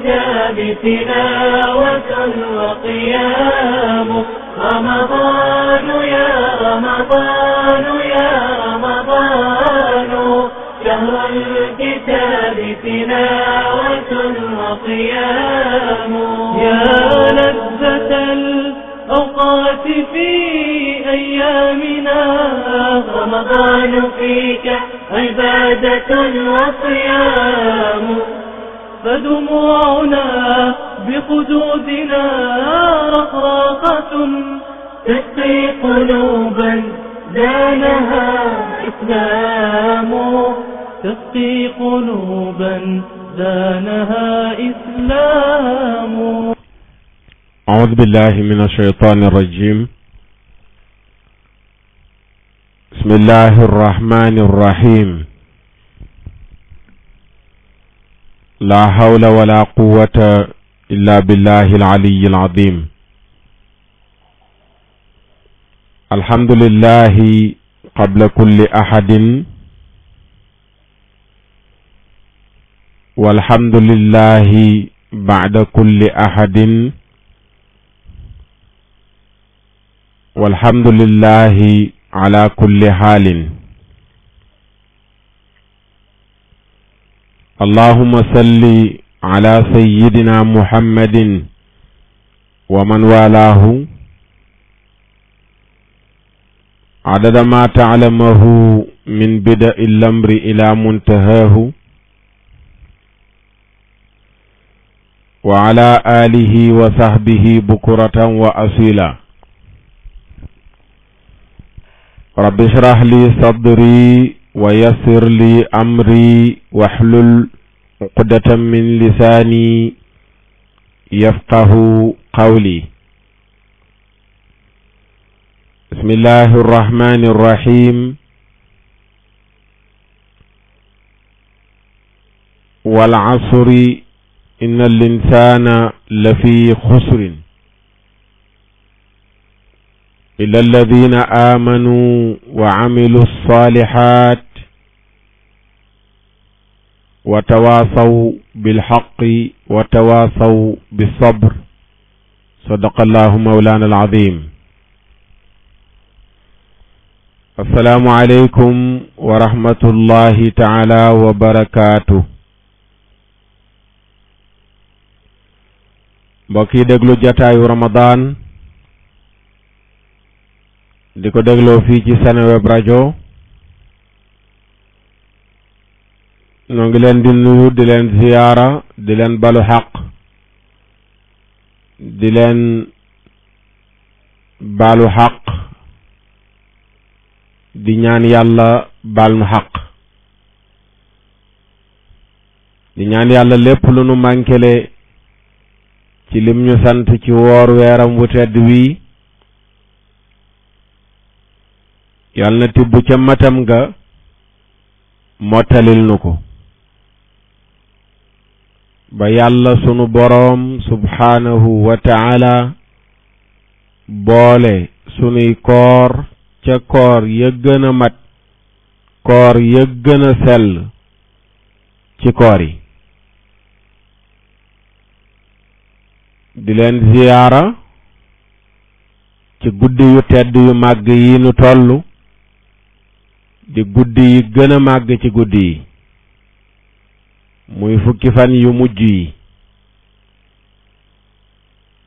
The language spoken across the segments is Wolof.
الكتاب تلاوة وقيام رمضان يا رمضان يا رمضان شهر الكتاب تلاوة وقيام يا لذة الأوقات في أيامنا رمضان فيك عبادة وصيام فدموعنا بخدودنا رقراقة تسقي قلوبا زانها إسلام تسقي قلوبا زانها إسلام. أعوذ بالله من الشيطان الرجيم. بسم الله الرحمن الرحيم. لا حول ولا قوة إلا بالله العلي العظيم. الحمد لله قبل كل أحد والحمد لله بعد كل أحد والحمد لله على كل حال. اللهم صل على سيدنا محمد ومن والاه عدد ما تعلمه من بدء الأمر إلى منتهاه وعلى آله وصحبه بكرة وأصيلا. رب اشرح لي صدري ويسر لي أمري واحلل عقدة من لساني يفقه قولي. بسم الله الرحمن الرحيم. والعصر إن الإنسان لفي خسر إلا الذين آمنوا وعملوا الصالحات وتواصوا بالحق وتواصوا بالصبر. صدق الله مولانا العظيم. السلام عليكم ورحمة الله تعالى وبركاته. mbokki déglu jataayu Ramadan di ko dégloo fii ci Seneweb rajo noo ngi leen di nuyu di leen ziyaara di leen balu xaq di leen balu xaq di ñaan yàlla baal nu xaq di ñaan yàlla lépp lu nu mànkele ci lim ñu sant ci woor weeram wu tedd wi yàlla na tibb ca matam ga mottalil nu ko ba yàlla sunu boroom subhaanahu wa ta'ala boole sunuy koor ca koor ya gën a mat koor ya gën a sell ci koor yi. di leen ziyaara ci guddi yu tedd yu màgg yi nu tollu di guddi yi gën a màgg ci guddi yi muy fukki fan yu mujj yi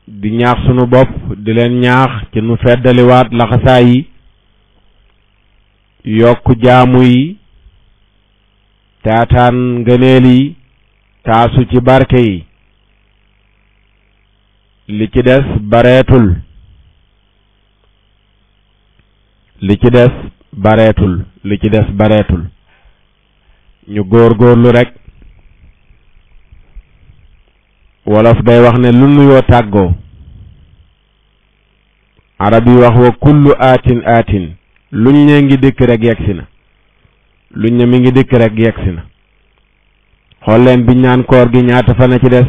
di ñaax sunu bopp di leen ñaax ci nu feddaliwaat laxasaay yi yokk jaamu yi taataan ngëneel yi taasu ci barke yi. li ci des bareetul li ci des bareetul ñu góorgóorlu rek. wolof day wax ne lu nuyoo tàggoo. arab yi wax wa kullu aatin luñ ne ngi dikk rek yegsi na luñ ne mi ngi dikk rek yegsi na. xool leen biñ naan koor gi ñaata fan a ci des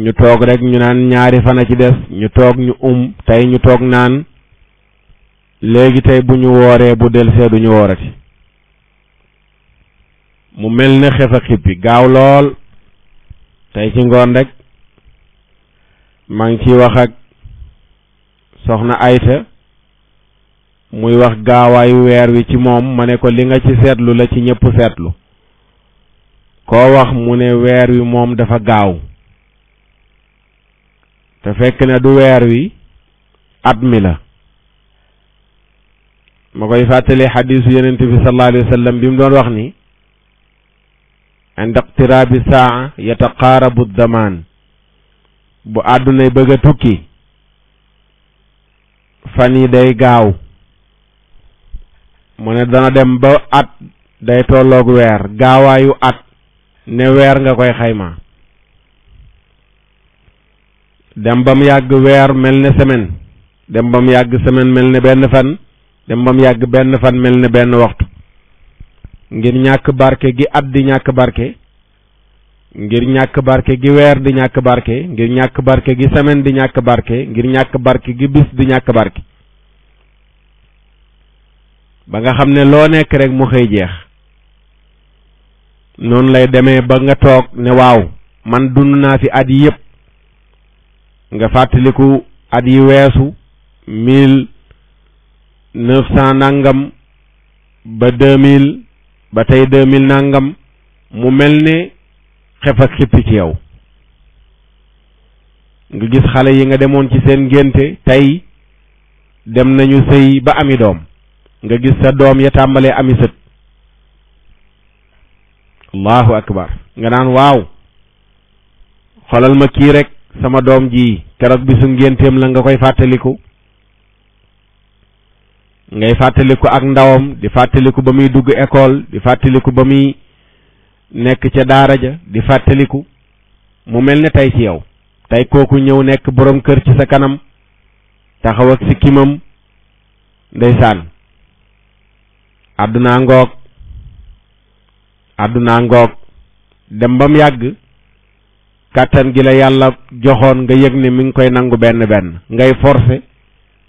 ñu toog rek ñu naan ñaari fan a ci des ñu toog ñu tey ñu toog naan léegi tey bu ñu wooree bu delsee du ñu woorati. mu mel ne xef a xippi gaaw lool. tey ci ngoon rek maa ngi ciy wax ak soxna Ayta muy wax gaawaayu weer wi ci moom ma ne ko li nga ci seetlu la ci ñëpp seetlu koo wax mu ne weer wi moom dafa gaaw te fekk ne du weer wi at mi la. ma koy fàttali xadiisu yonent bi sallallahu alayhi wa sallam bi mu doon wax ni inda iqtiraabi saa yataqaarabu damaan bu àddunay bëgg a tukki fan yi day gaaw mu ne dana dem ba at day tolloog weer gaawaayu at ne weer nga koy xayma dem ba mu yàgg weer mel ne semaine dem ba mu yàgg semaine mel ne benn fan dem ba mu yàgg benn fan mel ne benn waxtu ngir ñàkk barke gi at di ñàkk barke ngir ñàkk barke gi weer di ñàkk barke ngir ñàkk barke gi semaine di ñàkk barke ngir ñàkk barke gi bis di ñàkk barke ba nga xam ne loo nekk rek mu xëy jeex noonu lay demee ba nga toog ne waaw man dund naa fi at yi yëpp nga fàttaliku at yi weesu 1900 nangam ba 2000 ba tey 2000 nangam mu mel ne xef ak xippi ci yow nga gis xale yi nga demoon ci seen ngénte tey dem nañu sëy ba ami doom nga gis sa doom ya tàmbalee ami sët allahu akbar nga naan waaw xolal ma kii rek sama doom ji keroog bisu ngénteem la nga koy fàttaliku ngay fàttaliku ak ndawam di fàttaliku ba muy dugg école di fàttaliku ba muy nekk ca daara ja di fàttaliku mu mel ne tey ci yow tey kooku ñëw nekk borom kër ci sa kanam taxaw ak sikkimam ndeysaan àdduna ngoog dem ba mu yàgg kàttan gi la yàlla joxoon nga yëg ne mi ngi koy nangu benn benn ngay forcer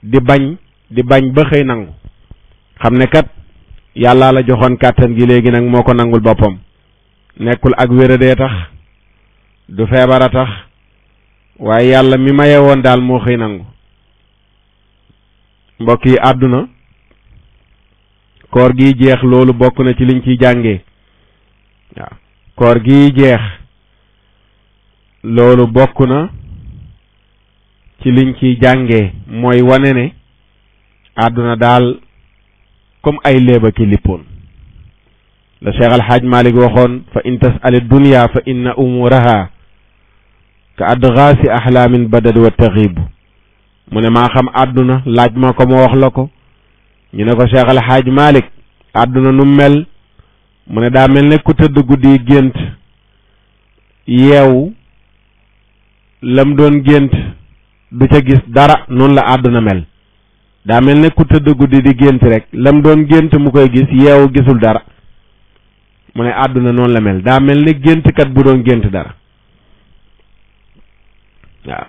di bañ ba xëy nangu xam ne kat yàlla la joxoon kàttan gi léegi nag moo ko nangul boppam nekkul ak wéradee tax du feebar a tax waaye yàlla mi maye woon daal moo xëy nangu. mbokk yi àdduna koor gi jeex loolu bokk na ci liñ ciy jàngee waaw koor gi jeex loolu bokk na ci liñ ciy jàngee mooy wane ne àdduna daal comme ay léeba ki lippoon la Cheikh Al Hadj Malick waxoon fa in tas'ali dunya fa inna umuraha ka adghaasi ahlaamin badad wa taghib mu ne maa xam àdduna laaj ma ko ma wax la ko ñu ne ko Cheikh Al Hadj Malick àdduna nu mel mu ne daa mel ne ku tëdd guddi gént yeewu lam doon gént du ca gis dara noonu la àdduna mel daa mel ne ku tëdd guddi di gént rek lam doon gént mu koy gis yeewu gisul dara mu ne àdduna noonu la mel daa mel ne géntkat bu doon gént dara waaw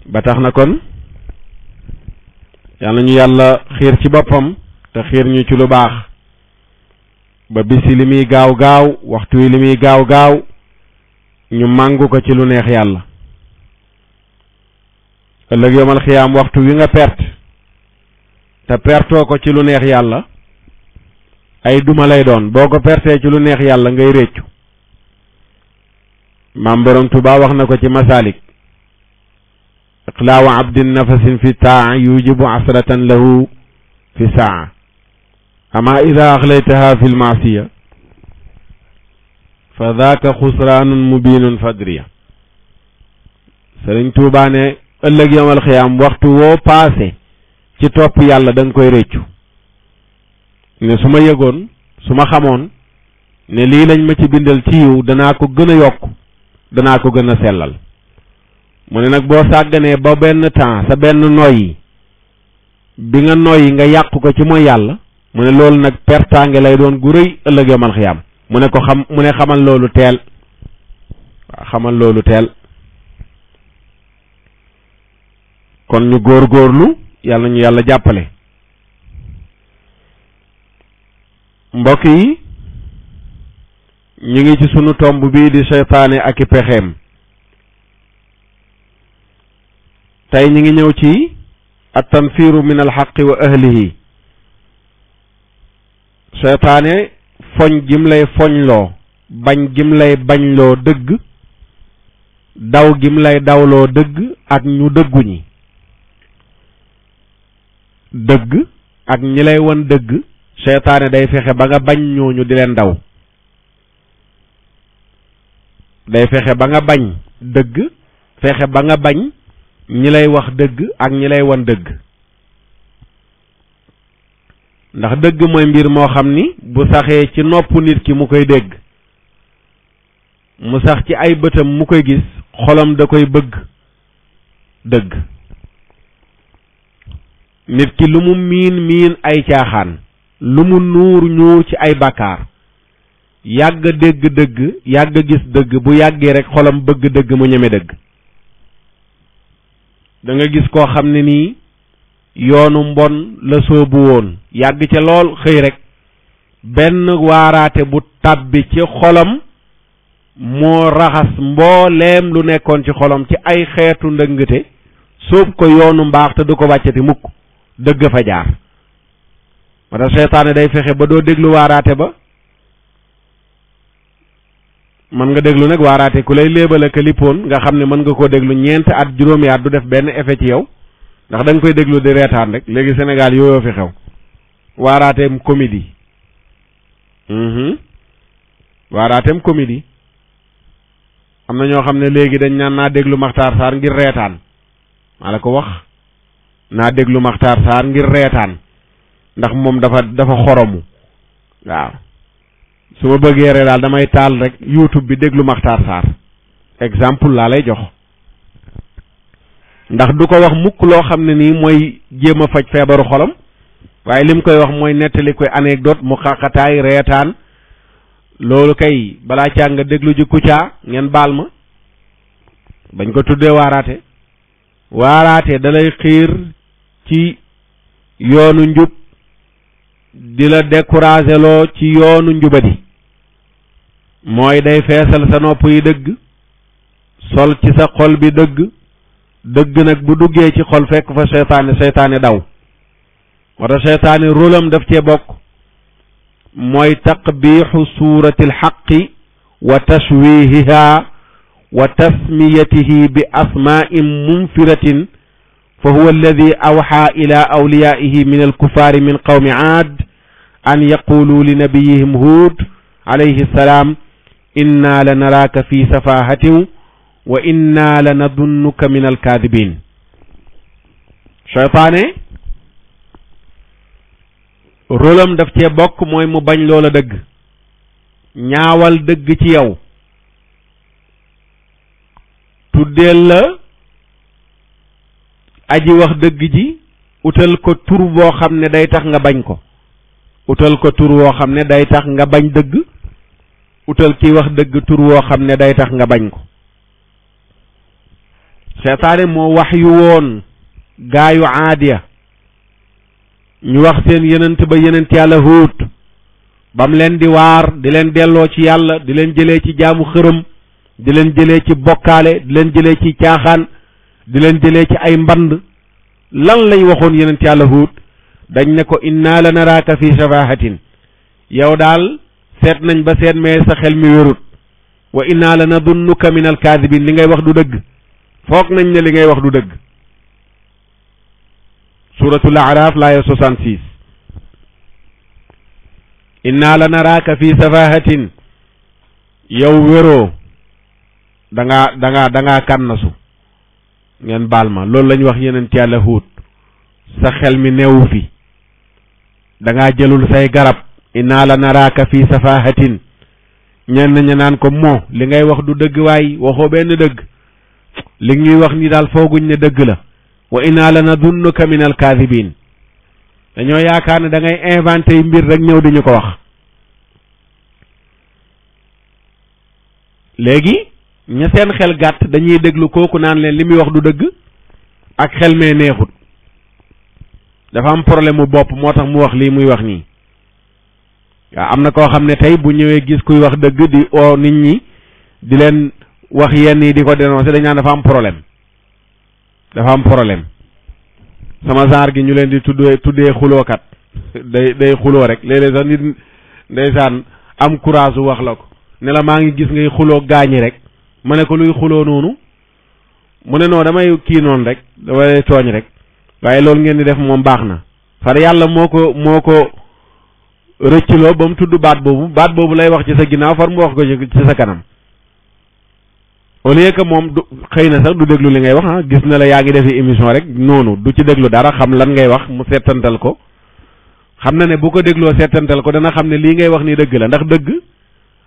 ba tax na kon yàlla ñu yàlla xiir ci boppam te xiir ñu ci lu baax ba bisi li muy gaaw gaaw waxtu wi li muy gaaw gaaw ñu màngu ko ci lu neex yàlla ëllëg yomal xiyaam waxtu wi nga perte te pertoo ko ci lu neex yàlla ay duma lay doon boo ko pertee ci lu neex yàlla ngay réccu maam borom Tuubaa wax na ko ci masalik iqlaawu abdin nafasin fi taa yujibu asratan lahu fi saa ama ida axlaytaha fi lmaasiya fa daaka xusraanun mubinun fadriya Sëriñ Tuubaa ne ëllëg yomal xiyaam waxtu woo paase ci topp yàlla da nga koy réccu ne su ma yëgoon su ma xamoon ne lii lañ ma ci bindal ci yiw danaa ko gën a yokk danaa ko gën a sellal mu ne nag boo sàgganee ba benn temps sa benn noyyi bi nga noyyi nga yàq ko ci mooy yàlla mu ne loolu nag pertaange lay doon gu rëy ëllëg yomal xiyaam mu ne ko xamal loolu teel waaw xamal loolu teel kon ñu góorgóorlu yàlla ñu yàlla jàppale mbokk yi ñu ngi ci sunu tomb bii di seytaane ak i pexeem tey ñu ngi ñëw ci at-tanfiru min al-haqqi wa ahlihi seytaane foñ gim lay foñloo bañ gim lay bañloo dëgg daw gim lay dawloo dëgg ak ñu dëggu ñi dëgg ak ñi lay won dëgg seytaane day fexe ba nga bañ ñooñu di leen daw day fexe ba nga bañ dëgg fexe ba nga bañ ñi lay wax dëgg ak ñi lay won dëgg ndax dëgg mooy mbir moo xam ni bu saxee ci nopp nit ki mu koy dégg mu sax ci ay bëtam mu koy gis xolam da koy bëgg dëgg nit ki lu mu miin ay caaxaan lu mu nuur ci ay bàkkaar yàgg dégg dëgg yàgg gis dëgg bu yàggee rek xolam bëgg dëgg mu ñeme dëgg da nga gis koo xam ne nii yoonu mbon la soobu woon yàgg ca lool xëy rek benn waaraate bu tàbbi ci xolam moo raxas mbooleem lu nekkoon ci xolam ci ay xeetu ndëngte soob ko yoonu mbaax te du ko wàccati mukk dëgg fa jaar moo tax seytaane day fexe ba doo déglu waaraate ba mën nga déglu nag waaraate ku lay léebal ak lippoon nga xam ne mën nga koo déglu ñeenti at juróomi at du def benn effet ci yow ndax da nga koy déglu di reetaan rek léegi Sénégal yooyu fi xew waaraateem comédie waaraateem comédie am na ñoo xam ne léegi dañ naan naa déglu Maxtaar Sarr ngir reetaan maa la ko wax naa déglu Maxtaar Sarr ngir reetaan ndax moom dafa xoromu waaw su ma bëggee ree daal damay taal rek YouTube bi déglu Maxtaar Sarr exemple laa lay jox ndax du ko wax mukk loo xam ne nii mooy jéem a faj feebaru xolam waaye lim koy wax mooy nettali koy anecdote mu xaqataay reetaan loolu kay balaa caa nga déglu ji Kouthia ngeen baal ma bañ ko tuddee waaraate da lay xiir ci yoonu njub di la décourager loo ci yoonu njubadi mooy day feesal sa nopp yi dëgg sol ci sa xol bi dëgg nag bu duggee ci xol fekk fa seytaane daw moo tax seytaane rôlam daf cee bokk mooy taqbiixu suurati alxaqi wa tashwihiha wa tasmiyatihi bi asmaa'in munfiratin fa huwa alladi awxaa ila awliyaihi min alkufaari min qawmi aad an yaqulu li nabiyihim huud alayhi salaam inna la naraaka fi safahatin wa inna la nadunnuka min alkaadibin seytaane rôlam daf cee bokk mooy mu bañ loola dëgg ñaawal dëgg ci yow tuddeel la aji wax dëgg ji utal ko tur boo xam ne day tax nga bañ ko utal ko tur woo xam ne day tax nga bañ dëgg utal ki wax dëgg tur woo xam ne day tax nga bañ ko seytaane moo wax yu woon gaayu aadiya ñu wax seen yenent ba yenent yàlla Huud bam leen di waar di leen delloo ci yàlla di leen jëlee ci jaamu xërëm di leen jëlee ci bokkaale di leen jëlee ci caaxaan di leen jëlee ci ay mband lan lañ waxoon yenent yàlla Huud dañ ne ko inna la naraaka fi safahatin yow daal seet nañ ba seet mais sa xel mi wérut wa inna la nadunnuka min alkaadibin li ngay wax du dëgg foog nañ ne li ngay wax du dëgg suratul A'raaf laaya 66 inna la naraaka fi safahatin yow wéroo da ngaa kànnasu ngeen baal ma loolu lañ wax yeneen ci yàlla Huud sa xel mi neewu fi da ngaa jëlul say garab inna la naraaka fi safahatin ñenn ña naan ko moo li ngay wax du dëgg waay waxoo benn dëgg li ñuy wax ni daal fooguñ ne dëgg la wa inna la nadunnuka min alkaadibin dañoo yaakaar ne da ngay inventé mbir rek ñëw di ñu ko wax léegi ña seen xel gàtt dañuy déglu kooku naan leen li muy wax du dëgg ak xel mee neexut dafa am problème mu bopp moo tax mu wax lii muy wax nii waaw am na koo xam ne tey bu ñëwee gis kuy wax dëgg di oo nit ñi di leen wax yenn yi di ko dénoncer dañ naan dafa am problème sama genre gi ñu leen di tuddee xulookat day xuloo rek léeg-léeg sax nit ndeysaan am courage wax la ko ne la maa ngi gis ngay xuloo gaañi rek ma ne ko luy xuloo noonu mu ne non damay kii noonu rek damay tooñ rek waaye loolu ngeen di def moom baax na far yàlla moo ko rëccloo ba mu tudd baat boobu lay wax ci sa ginnaaw far mu wax ko ci sa kanam au lieu que moom du xëy na sax du déglu li ngay wax gis na la yaa ngi defi émission rek noonu du ci déglu dara xam lan ngay wax mu seetantal ko xam na ne bu ko dégloo seetantal ko dana xam ne lii ngay wax ni dëgg la ndax dëgg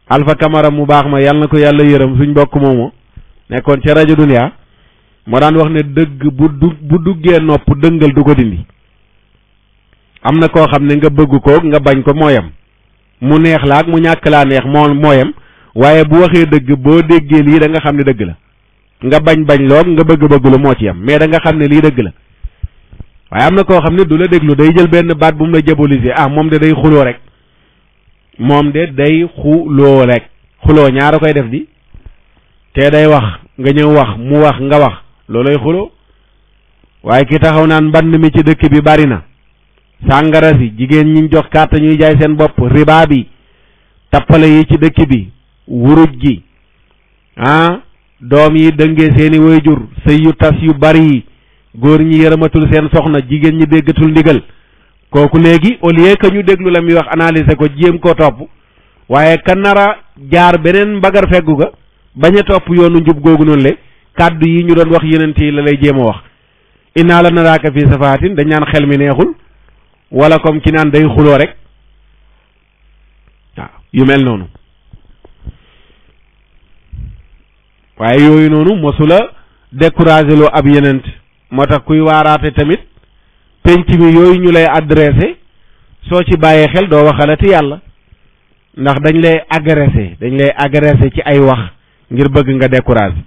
Alpha Camara mu baax ma yàlla na ko yàlla yërëm suñ mbokk moomu nekkoon ca rajo Dunia moo daan wax ne dëgg bu duggee nopp dëngal du ko dindi am na koo xam ne nga bëgg ko nga bañ ko mooyam mu neex la ak mu ñàkk laa neex mooyam waaye bu waxee dëgg boo déggee lii da nga xam ne dëgg la nga bañ loog nga bëgg lu moo ci yam mais da nga xam ne lii dëgg la waaye am na koo xam ne du la déglu day jël benn baat bu mu la diaboliser moom de day xuloo rek xuloo ñaara koy def di te day wax nga ñëw wax mu wax nga wax looloy xuloo waaye ki taxaw naan mband mi ci dëkk bi bari na sàngara si jigéen ñi jox carte ñuy jaay seen bopp riba bi tappale yi ci dëkk bi wuruj gi doom yi dëngee seeni waajur sëy yu tas yu bari yi góor ñi yërëmatul seen soxna jigéen ñi déggatul ndigal kooku léegi au lieu que ñu déglu la muy wax analyser ko jéem koo topp waaye ka nara jaar beneen mbagar feggu ga bañ a topp yoonu njub googu noonu le kàddu yi ñu doon wax yeneen yi la lay jéem a wax innaa la naraaka fii safaatin dañ naan xel mi neexul wala comme ci naan day xuloo rek waaw yu mel noonu waaye yooyu noonu mosula découragé loo ab yenent moo tax kuy waaraate tamit penc mi yooyu ñu lay adressé soo ci bàyyee xel doo waxalati yàlla ndax dañ lay agressé ci ay wax ngir bëgg nga découragé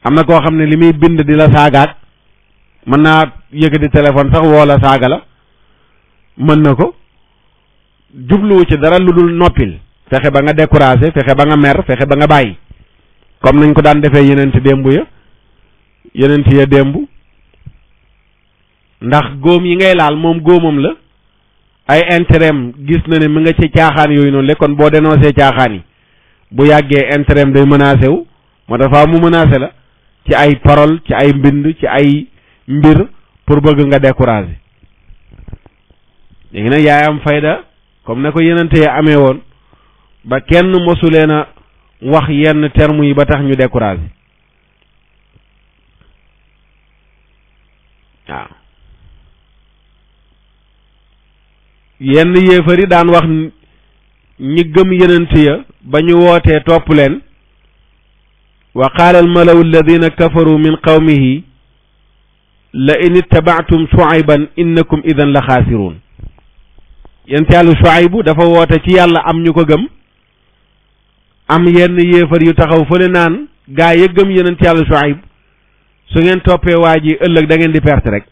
am na koo xam ne li muy bind di la saagaat mën naa yëkkati téléphone sax woo la saaga la mën na ko jubluwu ci dara lu dul noppil fexe ba nga découragé fexe ba nga mer fexe ba nga bàyyi comme nañ ko daan defee yeneen ya démb ndax góom yi ngay laal moom góomam la ay intérêt gis na ne mu nga ci caaxaan yooyu noonu le kon boo dénoncé caaxaan yi bu yàggee intérêt day menacé wu moo dafa mu menacé la ci ay parole ci ay mbind ci ay mbir pour bëgg nga découragé léegi nag yaay am fayda comme ne ko yenente amee woon ba kenn mosulee na wax yenn termes yi ba tax ñu découragé waaw yenn yéefari daan wax ñi gëm yenente ya ba ñu wootee topp leen wa qaala almalaw alladina kafaru min qawmihi la in ittaba'tum shu'ayban innakum idan la xaasiruun yent yàlla Shuaybu dafa woote ci yàlla am ñu ko gëm am yenn yéefar yu taxaw fële naan gaa ya gëm yonent yàlla Shuayb su ngeen toppee waa ji ëllëg da ngeen di perte rek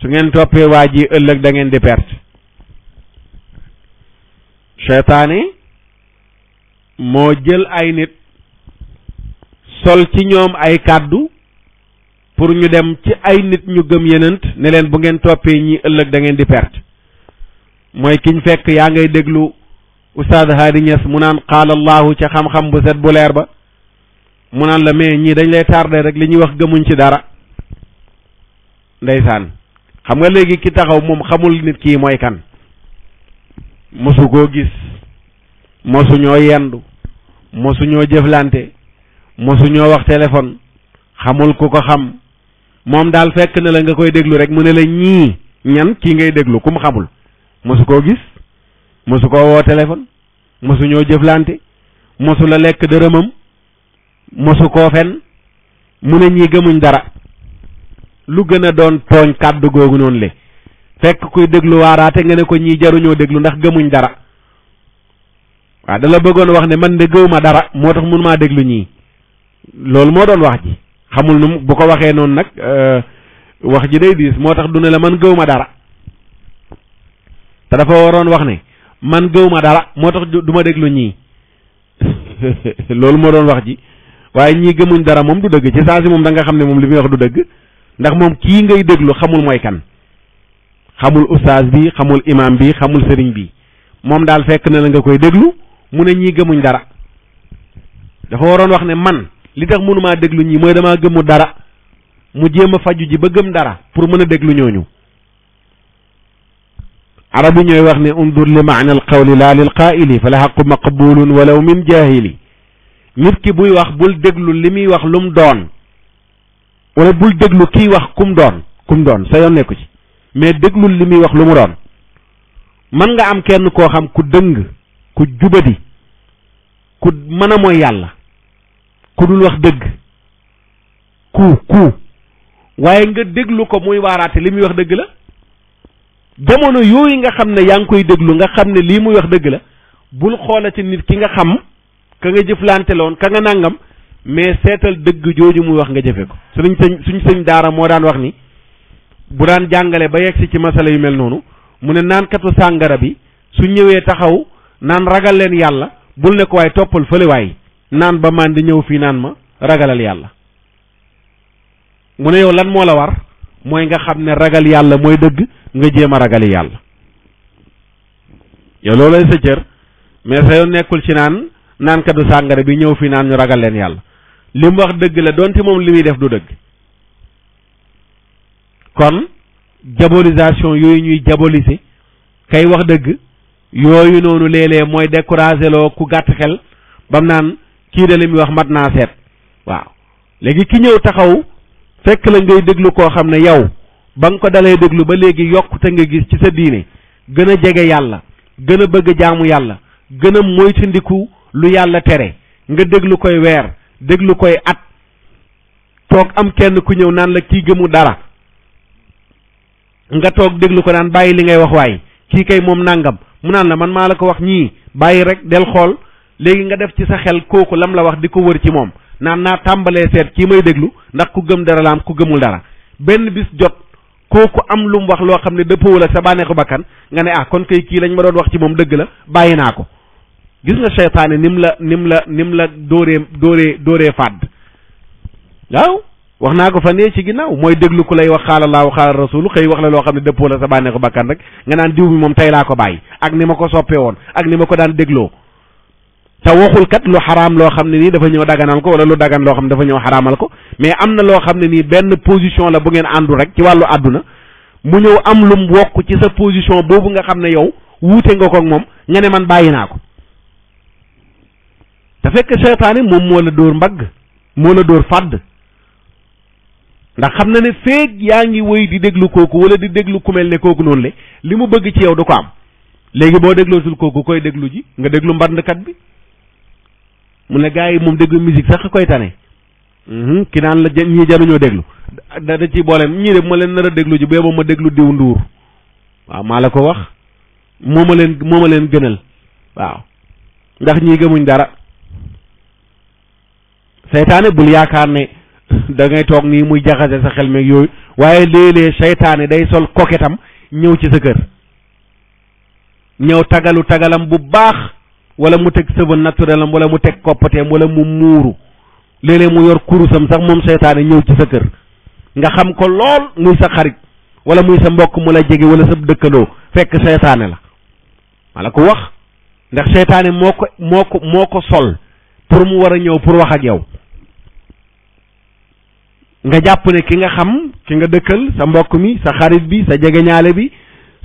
su ngeen toppee waa ji ëllëg da ngeen di perte seytaane moo jël ay nit sol ci ñoom ay kàddu pour ñu dem ci ay nit ñu gëm yenent ne leen bu ngeen toppee ñi ëllëg da ngeen di perte mooy kiñ fekk yaa ngay déglu Oustaz Hady Niass mu naan qaala allahu ca xam-xam bu set bu leer ba mu naan la mais ñii dañ lay tardé rek li ñuy wax gëmuñ ci dara ndeysaan xam nga léegi ki taxaw moom xamul nit kii mooy kan mosu koo gis mosu ñoo yendu mosu ñoo jëflante mosu ñoo wax téléphone xamul ku ko xam moom daal fekk na la nga koy déglu rek mu ne la ñii ñan kii ngay déglu ku mu xamul mosu koo gis mosu koo woo téléphone mosu ñoo jëflante mosu la lekk dërëmam mosu koo fen mu ne ñii gëmuñ dara lu gën a doon tooñ kàddu googu noonu le fekk kuy déglu waaraate nga ne ko ñii jaruñoo déglu ndax gëmuñ dara waaw da la bëggoon wax ne man de gëwuma dara moo tax mënumaa déglu ñii loolu moo doon wax ji xamul nu bu ko waxee noonu nag wax ji day diis moo tax du ne la man gëwuma dara te dafa waroon wax ne man gëwuma dara moo tax du ma déglu ñii loolu moo doon wax ji waaye ñii gëmuñ dara moom du dëgg ci saa si moom da nga xam ne moom li muy wax du dëgg ndax moom kii ngay déglu xamul mooy kan xamul ustaas bi xamul imam bi xamul sëriñ bi moom daal fekk na la nga koy déglu mu ne ñii gëmuñ dara dafa waroon wax ne man li tax mënumaa déglu ñii mooy damaa gëmu dara mu jéem a faju ji ba gëm dara pour mën a déglu ñooñu arab yi ñooy wax ne undur li maana al qawli laa lil qaa'ili fa la xaqu maqbulun walaw min jaahili nit ki buy wax bul déglu li muy wax lu mu doon wala bul déglu kiy wax kum doon sa yoon nekku ci mais déglul li muy wax lu mu doon mën nga am kenn koo xam ku dëng ku jubadi ku mën a mooy yàlla ku dul wax dëgg ku waaye nga déglu ko muy waaraate li muy wax dëgg la jamono yooyu nga xam ne yaa ngi koy déglu nga xam ne lii muy wax dëgg la bul xoolati nit ki nga xam ka nga jëflante loon ka nga nangam mais seetal dëgg jooju muy wax nga jëfe ko suñ sëñ daara moo daan wax ni bu daan jàngale ba yegsi ci masala yu mel noonu mu ne naankatu sàngara bi su ñëwee taxaw naan ragal leen yàlla bul ne ko waaye toppal fële waay naan ba man di ñëw fii naan ma ragalal yàlla mu ne yow lan moo la war mooy nga xam ne ragal yàlla mooy dëgg nga jéem a ragali yàlla yow loolay sa cër mais sa yoon nekkul ci naankatu sàngara bi ñëw fii naan ñu ragal leen yàlla li mu wax dëgg la donte moom li muy def du dëgg kon diabolisation yooyu ñuy diaboliser kay wax dëgg yooyu noonu léeg-léeg mooy décourager loo ku gàtt xel bam naan kii de li muy wax mat naa seet waaw léegi ki ñëw taxaw fekk la ngay déglu koo xam ne yow ba nga ko dalee déglu ba léegi yokkute nga gis ci sa diine gën a jege yàlla gën a bëgg jaamu yàlla gën a moytandiku lu yàlla tere nga déglu koy weer déglu koy at toog am kenn ku ñëw naan la kii gëmu dara nga toog déglu ko naan bàyyi li ngay wax waay kii kay moom nangam mu naan la man maa la ko wax ñii bàyyi rek del xool léegi nga def ci sa xel kooku lam la wax di ko wër ci moom naan naa tàmbalee seet kii may déglu ndax ku gëm dara la am ku gëmul dara benn bis jot kooku am lu mu wax loo xam ne dëppoowul ak sa bànneexu bakkan nga ne ah kon kay kii lañ ma doon wax ci moom dëgg la bàyyi naa ko gis nga seytaane nim la dóoree fàdd waaw wax naa ko fa nee ci ginnaaw mooy déglu ku lay wax xaala laahu xaala rasulu xëy wax la loo xam ne dëppoo la sa bànneexu bakkan rek nga naan diw bi moom tey laa ko bàyyi ak ni ma ko soppee woon ak ni ma ko daan dégloo te waxul kat lu xaraam loo xam ne nii dafa ñëw daganal ko wala lu dagan loo xam ne dafa ñëw xaraamal ko mais am na loo xam ne nii benn position la bu ngeen àndu rek ci wàllu àdduna mu ñëw am lum wokk ci sa position boobu nga xam ne yow wuute nga ko ak moom nga ne man bàyyi naa ko te fekk seytaane moom moo la dóor mbagg moo la dóor fàdd ndax xam na ne feeg yaa ngi woy di déglu kooku wala di déglu ku mel ne kooku noonu le li mu bëgg ci yow du ko am léegi boo déglootul kooku koy déglu ji nga déglu mbandkat bi mu ne gars yi moom déglu musique sax koy tane ki naan la ñii jaruñoo déglu da ci boole ñii de ma leen nar a déglu ji booba ma déglu diw nduur waaw maa la ko wax moo ma leen gënal waaw ndax ñii gëmuñ dara seytaane bul yaakaar ne da ngay toog nii muy jaxase sa xel meeg yooyu waaye léeg-léeg seytaane day sol koketam ñëw ci sa kër ñëw tagalam bu baax wala mu teg cheveux naturel am wala mu teg koppateem wala mu muuru léeg-léeg mu yor kurusam sax moom seytaane ñëw ci sa kër nga xam ko lool muy sa xarit wala muy sa mbokk mu la jege wala sa dëkkandoo fekk seytaane la ma la ko wax ndax seytaane moo ko sol pour mu war a ñëw pour wax ak yow nga jàpp ne ki nga xam ki nga dëkkal sa mbokk mi sa xarit bi sa jegeñaale bi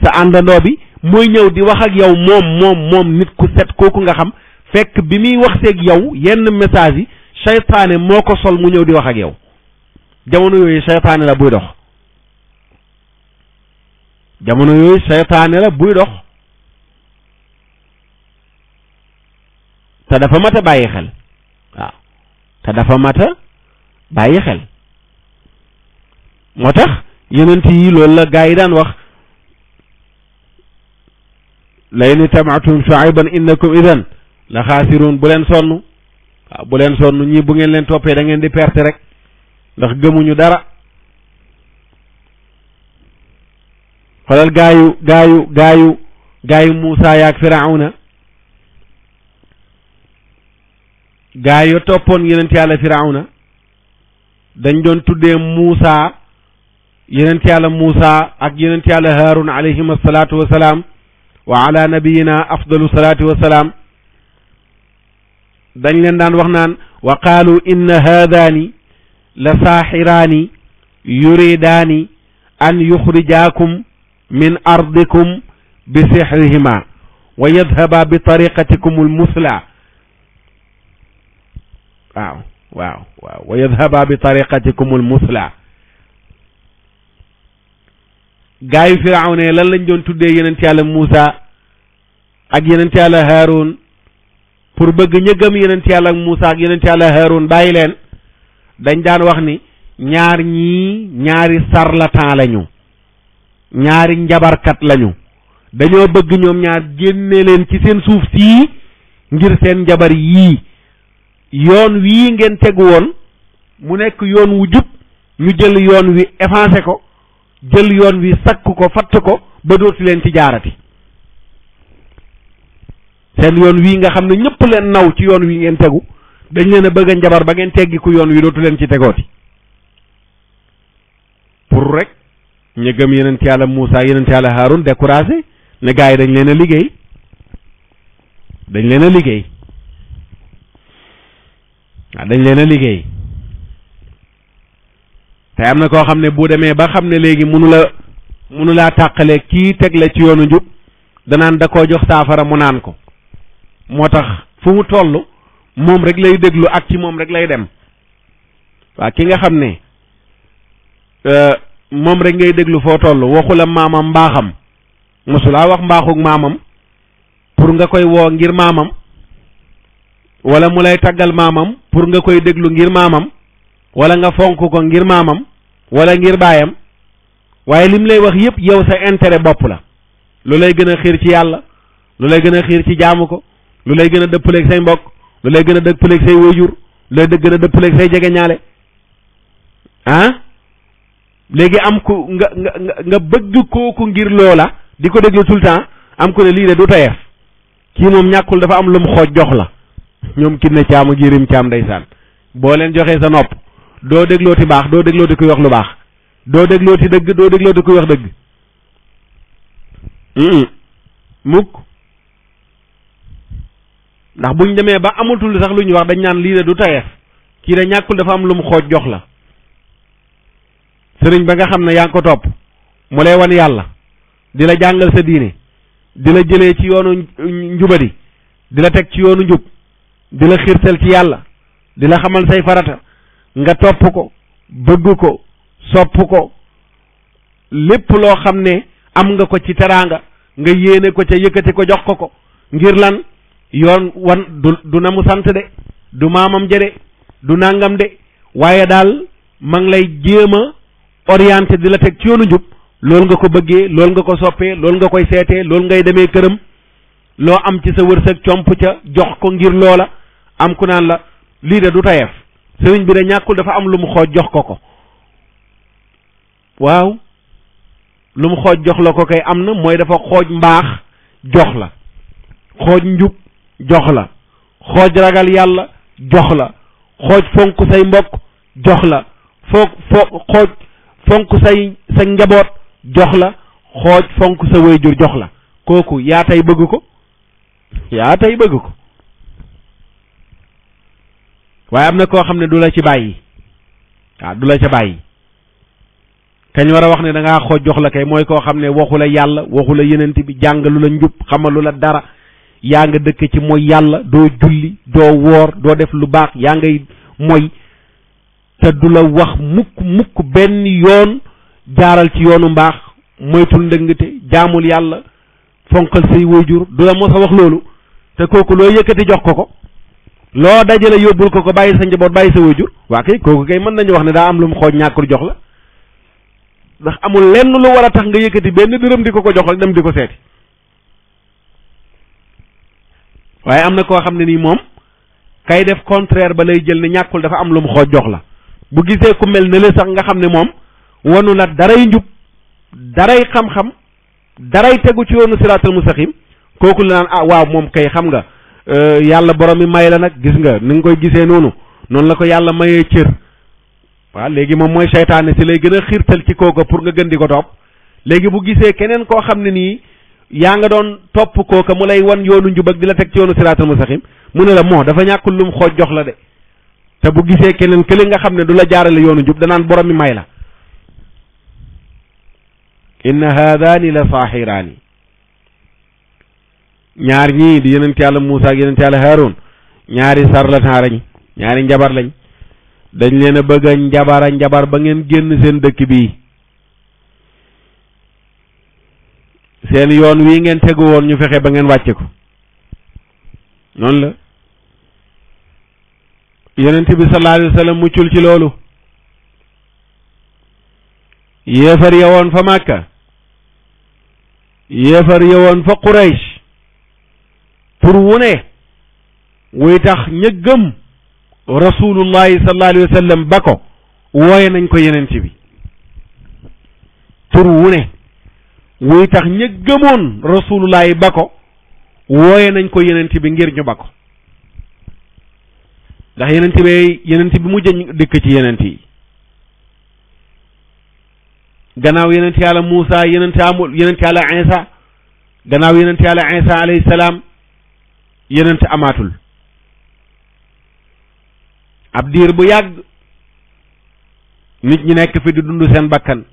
sa àndandoo bi mooy ñëw di wax ak yow moom nit ku set kooku nga xam fekk bi muy wax seeg yow yenn message yi seytaane moo ko sol mu ñëw di wax ak yow jamono yooyu seytaane la buy dox jamono yooyu seytaane la buy dox te dafa mat a bàyyi xel waaw te dafa mat a bàyyi xel moo tax yenent yi loolu la gaa yi daan wax la in itabaatum shuayban innakum idan la xaasiruun bu leen sonn waaw bu leen sonn ñii bu ngeen leen toppee da ngeen di perte rek ndax gëmuñu dara xoolal gaa yi Muusa yaak Firawna gaa yo toppoon yonent yàlla Firawna dañ doon tuddee Muusa yonent yàlla Muusa ak yonent yàlla Haarun alayhim asalaatu wasalaam wa ala nabiyina afdalu salaatu wasalaam dañ leen daan wax naan wa qaalu inna haadaani la saaxiraani yuridaani an yuxrijaakum min ardikum bi sixrihima wa yadhaba bi tariqatikum almusla waaw wa yadhaba bi tariqatikum almusla gaa yu Firawna lan lañ doon tuddee yonent yàlla Muusa ak yonent yàlla Haarun pour bëgg ña gëm yonent yàlla Muusa ak yonent yàlla Haarun bàyyi leen dañ daan wax ni ñaar ñii ñaari sarlatan lañu ñaari njabarkat lañu dañoo bëgg ñoom ñaar génne leen ci seen suuf sii ngir seen njabar yii yoon wii ngeen tegu woon mu nekk yoon wu jub ñu jël yoon wi effacé ko jël yoon wi sakk ko fatt ko ba dootu leen ci jaarati seen yoon wii nga xam ne ñëpp leen naw ci yoon wi ngeen tegu dañ leen a bëgg a njabar ba ngeen teggi ku yoon wi dootu leen ci tegooti pour rek ñu gëm yonent yàlla Muusa yonent yàlla Haarun découragé ne gars yi dañ leen a liggéey dañ leen a liggéey dañ leen a liggéey te am na koo xam ne bu demee ba xam ne léegi munu laa tàqale kii teg la ci yoonu njub danaan da koo jox saafara mu naan ko moo tax fu mu toll moom rek lay déglu ak ci moom rek lay dem waa ki nga xam ne moom rek ngay déglu foo toll waxu la maamam mbaaxam mosulaa wax mbaaxug maamam pour nga koy woo ngir maamam wala mu lay taggal maamam pour nga koy déglu ngir maamam wala nga fonk ko ngir maamam wala ngir baayam waaye lim lay wax yépp yow sa intérêt bopp la lu lay gën a xiir ci yàlla lu lay gën a xiir ci jaamu ko lu lay gën a dëppaleeg say mbokk lu lay gën a dëppaleeg say waajur lu lay gën a dëppaleeg say jegeñaale léegi am ku nga bëgg kooku ngir loola di ko déglu tout le temps am ko ne lii de du tayeef kii moom ñàkkul dafa am lum xooj jox la ñoom kinne caam ak yërim caam ndeysaan boo leen joxee sa nopp doo déglooti baax doo déglooti kuy wax lu baax doo déglooti dëgg doo déglooti kuy wax dëgg mukk ndax buñ demee ba amatul sax lu ñu wax dañ naan lii de du tayeef kii de ñàkkul dafa am lum xooj jox la sëriñ ba nga xam ne yaa ngi ko topp mu lay wan yàlla di la jàngal sa diine di la jëlee ci yoonu njubadi di la teg ci yoonu njub di la xiirtal ci yàlla di la xamal say farata nga topp ko bëgg ko sopp ko lépp loo xam ne am nga ko ci teraanga nga yéene ko ca yëkkati ko jox ko ngir lan yoon wan du na mu sant de du maamam jëde du nangam de waaye daal ma ngi lay jéem a orienté di la teg ci yoonu njub loolu nga ko bëggee loolu nga ko soppee loolu nga koy seetee loolu ngay demee këram loo am ci sa wërsëg comp ca jox ko ngir loola am ku naan la lii de du tayeef sëriñ bi de ñàkkul dafa am lu mu xooj jox ko waaw lu mu xooj jox la ko kay am na mooy dafa xooj mbaax jox la xooj njub jox la xooj ragal yàlla jox la xooj fonk say mbokk jox la xooj fonk sa njaboot jox la xooj fonk sa waajur jox la kooku yaa tey bëgg ko waaye am na koo xam ne du la ci bàyyi waaw du la ca bàyyi kañ war a wax ne da ngaa xooj jox la kay mooy koo xam ne waxu la yàlla waxu la yenent bi jàngalu la njub xamalu la dara yaa nga dëkk ci mooy yàlla doo julli doo woor doo def lu baax yaa ngay mooy te du la wax mukk benn yoon jaaral ci yoonu mbaax moytul ndëngte jaamul yàlla fonkal say waajur du la mos a wax loolu te kooku loo yëkkati jox ko loo dajale yóbbul ko bàyyi sa njaboot bàyyi sa waajur waa kay kooku kay mën nañu wax ne daa am lu mu xooj ñàkkul jox la ndax amul lenn lu war a tax nga yëkkati benn dërëm di ko jox rek dem di ko seeti waaye am na koo xam ne nii moom kay def contraire ba lay jël ne ñàkkul dafa am lu mu xooj jox la bu gisee ku mel ne la sax nga xam ne moom wanu la daray njub daray xam-xam daray tegu ci yoonu siraatal mustaqim kooku la naan waaw moom kay xam nga yàlla borom mi may la nag gis nga ni nga koy gisee noonu la ko yàlla mayee cër waaw léegi moom mooy seytaane si lay gën a xiirtal ci kooka pour nga gën di ko topp léegi bu gisee keneen koo xam ne nii yaa nga doon topp kooka mu lay wan yoonu njub ak di la teg ci yoonu siraatal mustaqim mu ne la moo dafa ñàkkul lum xooj jox la de te bu gisee keneen kële nga xam ne du la jaarale yoonu njub danaan borom mi may la inna haadaani la saaxiraani ñaar ñii di yonent yàlla Muusaa ak yonent yàlla Haaruun ñaari sarlatan lañ ñaari njabar lañ dañ leen a bëgg a njabar ba ngeen génn seen dëkk bii seen yoon wii ngeen tegu woon ñu fexe ba ngeen wàcce ko noonu la yonent bi sallallahu alayhi wa sallam muccul ci loolu yéefar ya woon fa Màkka yéefar ya woon fa Quraysh pour wu ne wuy tax ña gëm rasulullahi sallallahu alayhi wa sallam ba ko wooye nañ ko yonent bi pour wu ne wuy tax ña gëmoon rasulullahi ba ko wooye nañ ko yonent bi ngir ñu ba ko ndax yonent bi mujj dikk ci yonent yi gannaaw yonent yàlla Muusa yonent yàlla Isa gannaaw yonent yàlla Isa alayhi salaam yonent amaatul ab diir bu yàgg nit ñi nekk fi di dund seen bakkan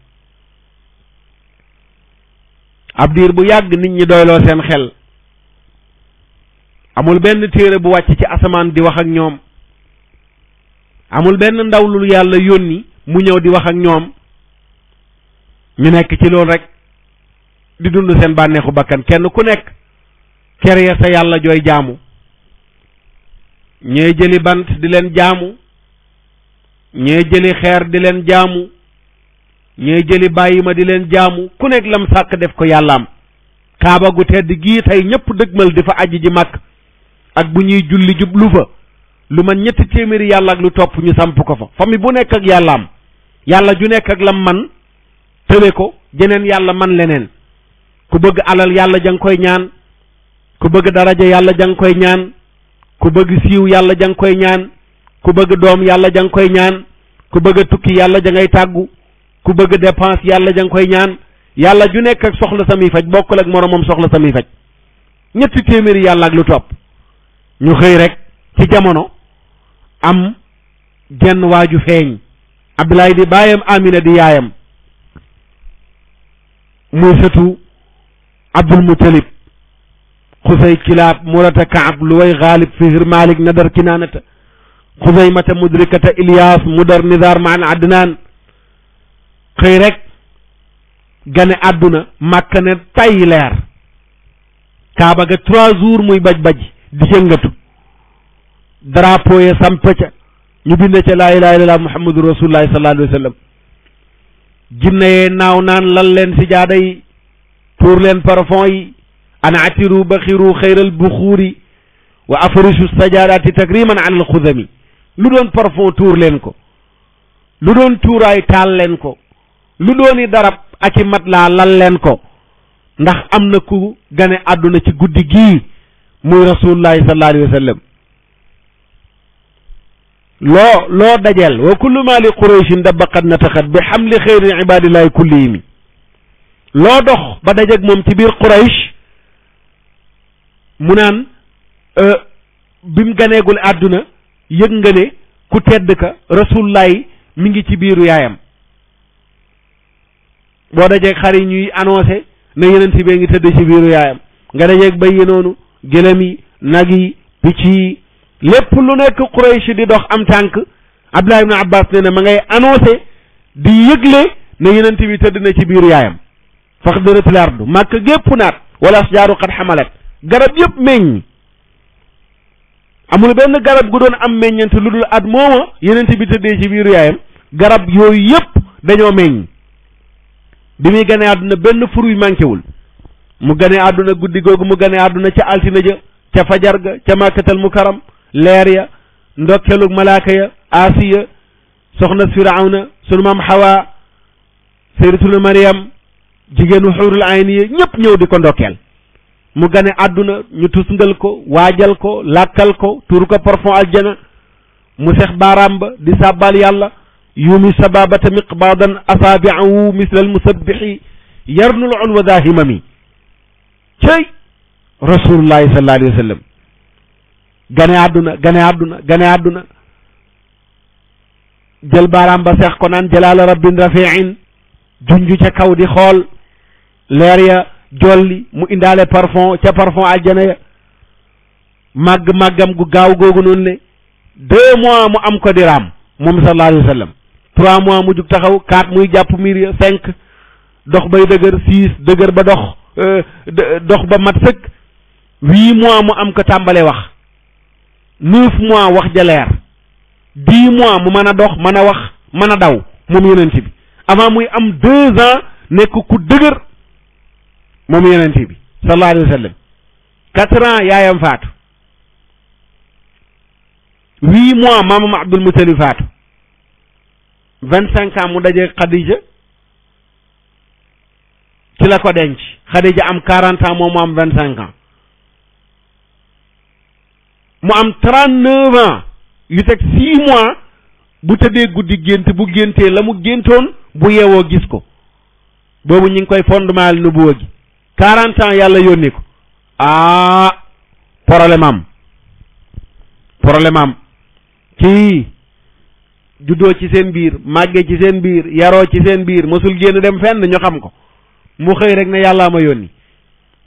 ab diir bu yàgg nit ñi doyloo seen xel amul benn téere bu wàcc ci asamaan di wax ak ñoom amul benn ndaw lu yàlla yónni mu ñëw di wax ak ñoom ñu nekk ci loolu rek di dund seen bànneexu bakkan kenn ku nekk kere sa yàlla jooy jaamu ñee jëli bant di leen jaamu ñee jëli xeer di leen jaamu ñee jëli bàyyi ma di leen jaamu ku nekk lam sàkk def ko yàllaam kaaba gu tedd gii tey ñëpp dëgmal di fa aji ji màkk ak bu ñuy julli jublu fa lu man 300 yàlla ak lu topp ñu samp ko fa famille bu nekk ak yàllaam yàlla ju nekk ak lam man tële ko jeneen yàlla man leneen ku bëgg alal yàlla jang koy ñaan ku bëgg daraja yàlla jang koy ñaan ku bëgg siiw yàlla jang koy ñaan ku bëgg doom yàlla jang koy ñaan ku bëgg tukki yàlla jangay tàggu ku bëgg dépense yàlla jang koy ñaan yàlla ju nekk ak soxla samiy faj bokkul ak moromam soxla samiy faj 300 yàlla ak lu topp ñu xëy rek ci jamono am genn waaju feeñ Abdoulaye di baayam Amina di yaayam muy sëtu Abdul Muttalib Xusay Kilaab Murata Kaab Luway Xaalib Fihir Malik Nadar Kinaanata Xusaymata Mudrikata Ilyaas Mudar Nizar maan Adnaan xëy rek gane àdduna Màkka ne tay leer Kaaba ga 3 jours muy baj-baj di yëngatu drapeau ya samp ca ñu bind ca laa ilaaha illallaah muhammadu rasulullaahi sallallaahu alayhi wa sallam jinne yee naaw naan lal leen si jaada yi tuur leen parfum yi ana atiru baxiru xayral buxuuri wa afrishu sajaadaati takriman ala alxudami lu doon parfum tuur leen ko lu doon cuuraay taal leen ko lu dooni darab ak i mat laa lal leen ko ndax am na ku gane àdduna ci guddi gii muy rasulullahi sallallahu alayhi wa sallam loo dajel wa kullu ma li qurayshin dabaqat nataxat bi xamli xayri ibadillahi kullihimi loo dox ba dajeg moom ci biir quraysh mu naan bi mu ganeegul àdduna yëg nga ne ku tedd ka rasulullahi mi ngi ci biiru yaayam boo dajeeg xar yi ñuy annoncé ne yeneen si bee ngi tëdd ci biiru yaayam nga dajeeg bay yi noonu gëlëm yi nag yi picc yi lépp lu nekk Quraysh di dox am tànk Abdullah ibn Abbas ne na ma ngay annoncé di yëgle ne yeneen bi tëdd na ci biiru yaayam faxdaratil ardu màkk gépp naat wala asjaaru qad xamalat garab yëpp meññ amul benn garab gu doon am meññant lu dul at mooma yeneen bi tëddee ci biiru yaayam garab yooyu yëpp dañoo meññ bi muy gane àdduna benn fur wi manqué wul mu gane àdduna guddi googu mu gane àdduna ca altine ja ca fajar ga ca màkkatal mukaram leer ya ndokkelug malaaka ya asiya soxna firawna sunu maam xawa sayyidatuna Maryam jigéenu xurul ayni yi ñëpp ñëw di ko ndokkeel mu gane àdduna ñu tusngal ko waajal ko làkkal ko tuur ko parfum aljana mu sex baaraam ba di sàbbal yàlla yumi sababata miqbaadan asaabiahu misla almusabbixi yarnul ulwa daa himami cey rasulullahi sallallahu alayhi wa sallam gane àdduna jël baaraam ba seex ko naan jalaala rabbin rafiin junju ca kaw di xool leer ya jolli mu indaale parfum ca parfum aljana ya màggam gu gaaw googu noonu le 2 mois mu am ko di raam moom sallallahu alayhi wa sallam 3 mois mu jug taxaw 4 muy jàpp miir ya 5 dox bay dëgër 6 dëgër ba dox ba mat sëkk 8 mois mu am ko tàmbale wax 9 mois wax ja leer 10 mois mu mën a dox mën a wax mën a daw moom yonent bi avant muy am 2 ans nekk ku dëgër moom yonent bi sallallahu alayhi wa sallam 4 ans yaayam faatu 8 mois maamam Abdul Mutalib faatu 25 ans mu daje Khadija ci la ko denc Khadija am 40 ans moom mu am 25 ans mu am 39 ans yu teg 6 mois bu tëddee guddi gént bu géntee la mu géntoon bu yeewoo gis ko boobu ñu ngi koy fondement nubuwa gi 40 ans yàlla yónni ko problème am ci juddoo ci seen biir màggee ci seen biir yaroo ci seen biir mosul génn dem fenn ñu xam ko mu xëy rek ne yàllaa ma yónni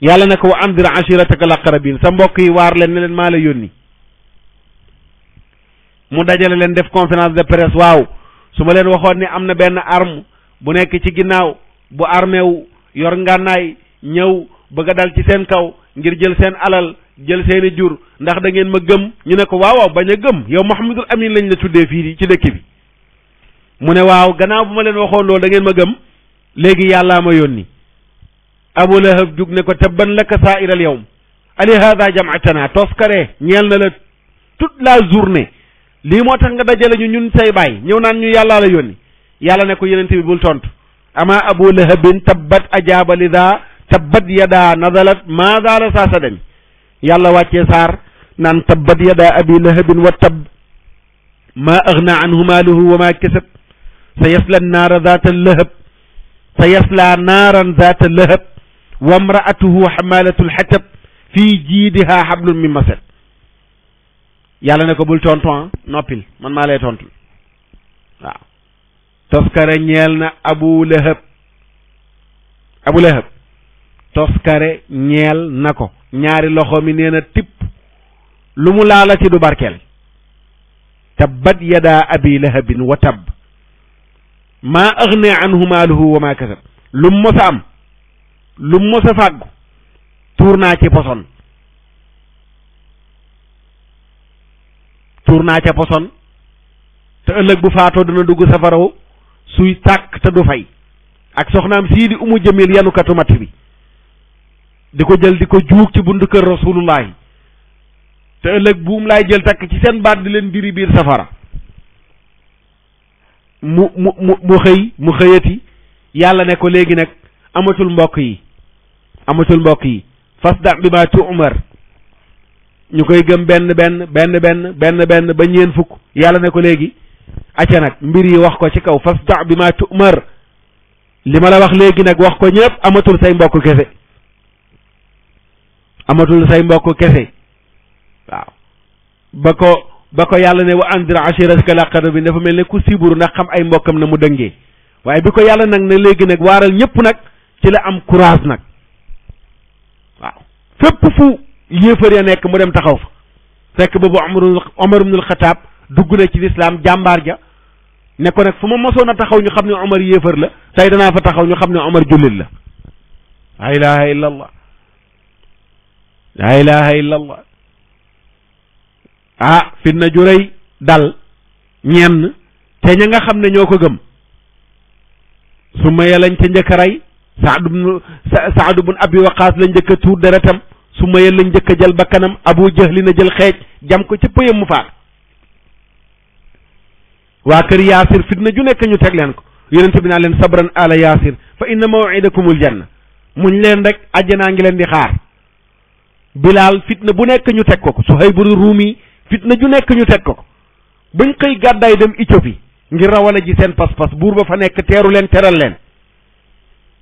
yàlla ne ko wa andir ashirataka al-aqrabin sa mbokk yi waar leen ne leen maa la yónni mu dajale leen def conférence de presse waaw su ma leen waxoon ne am na benn arme bu nekk ci ginnaaw bu armé wu yor ngànnaay ñëw bëgg a dal ci seen kaw ngir jël seen alal jël seeni jur ndax da ngeen ma gëm ñu ne ko waaw bañ a gëm yow Muhammadul Amin lañ la tuddee fii ci dëkk bi mu ne waaw gannaaw bu ma leen waxoon loolu da ngeen ma gëm léegi yàllaa ma yónni Abu Lahab jug ne ko tabban laka sa'iral yawm ali hada jam'atana toskare ñeel na la toute la journée lii moo tax nga dajale ñu ñun say baay ñëw naan ñu yàllaa la yónni yàlla ne ko yeneen bi bul tontu ama Abu Lahabin tabbat ajaaba lida tabbat yada nazalat ma daala saa sa dem yàlla wàccee saar naan tabbat yada abi lahabin wa tab ma agna anhu maaluhu wa ma kasab sa yasla naara zaata lahab sa yasla naaran zaata lahab wa imraatuhu xamalatul xatab fii jiidiha xablun min masad yàlla ne ko bul tontu noppil man maa lay tontu waaw toskare ñeel na abu lahab toskare ñeel na ko ñaari loxo mi nee na tipp lu mu laala ci du barkeel tabbat yada abi lahabin wa tab maa agna anhu maaluhu wa ma kasab lu mu mos a am lu mu mos a fàggu tuur naa ca poson te ëllëg bu faatoo dana dugg safaraw suy tàkk te du fay ak soxnaam sii di umu jamil yanukatu matt bi di ko jël di ko juug ci buntu kër rasulullahi te ëllëg buum laay jël takk ci seen baat di leen diri biir safara mu xëyati yàlla ne ko léegi nag amatul mbokk yi fasda bi ma tu'mar ñu koy gëm benn ba ñeen fukk yàlla ne ko léegi acca nag mbir yi wax ko ci kaw fasda bi ma tu'mar li ma la wax léegi nag wax ko ñëpp amatul say mbokk kese waaw ba ko yàlla ne wa andir ashiratka al-aqrabin dafa mel ne ku siburu ndax xam ay mbokkam na mu dëngee waaye bi ko yàlla nag ne léegi nag waaral ñëpp nag ci la am courage nag waaw fépp fu yéefar ya nekk mu dem taxaw fa fekk boobu Omar ibnul Xataab dugg na ci lislaam jàmbaar ja ne ko nag fu ma mosoon a taxaw ñu xam ne Omar yéefar la tey danaa fa taxaw ñu xam ne Omar jullit la laa ilaha illa allah laa ilaha illa allah fitna ju rëy dal ñenn te ña nga xam ne ñoo ko gëm su ma lañ ca njëkk a rey Saad bun Abi Waqaas lañ njëkk a tuur deretam su ma lañ njëkk a jël bakkanam Abu Jahli na jël xeej jam ko ci pëyam mu faat waa kër Yaasir fitna ju nekk ñu teg leen ko yonent bi naa leen sabran ala yaasir fa inna maw'idakumul janna muñ leen rek àjjanaa ngi leen di xaar. Bilaal fitna bu nekk ñu teg ko ko Suhaybu Ruumi fitna ju nekk ñu teg ko ko bañ xëy gàddaay dem Éthiopie ngir rawale ji seen pas-pas buur ba fa nekk teeru leen teral leen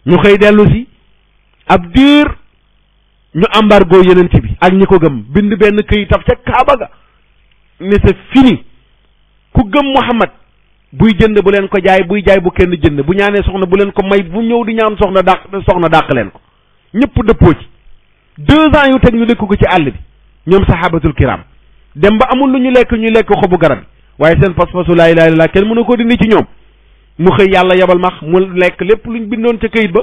ñu xëy dellu si ab diir ñu embargo yonent bi ak ñi ko gëm bind benn këyitam ca Kaaba ga ne c'est fini ku gëm Muhammad buy jënd bu leen ko jaay buy jaay bu kenn jënd bu ñaanee soxna bu leen ko may bu ñëw di ñaan soxna dàq leen ko ñëpp dëppoo ci 2 ans yu teg ñu lekk ko ci àll bi ñoom sahabatul kiram dem ba amul lu ñu lekk xobu garab waaye seen pas-pasu laa ilaaha illallaah kenn mënu ko dindi ci ñoom mu xëy yàlla yabal max mu lekk lépp luñ bindoon ca këyit ba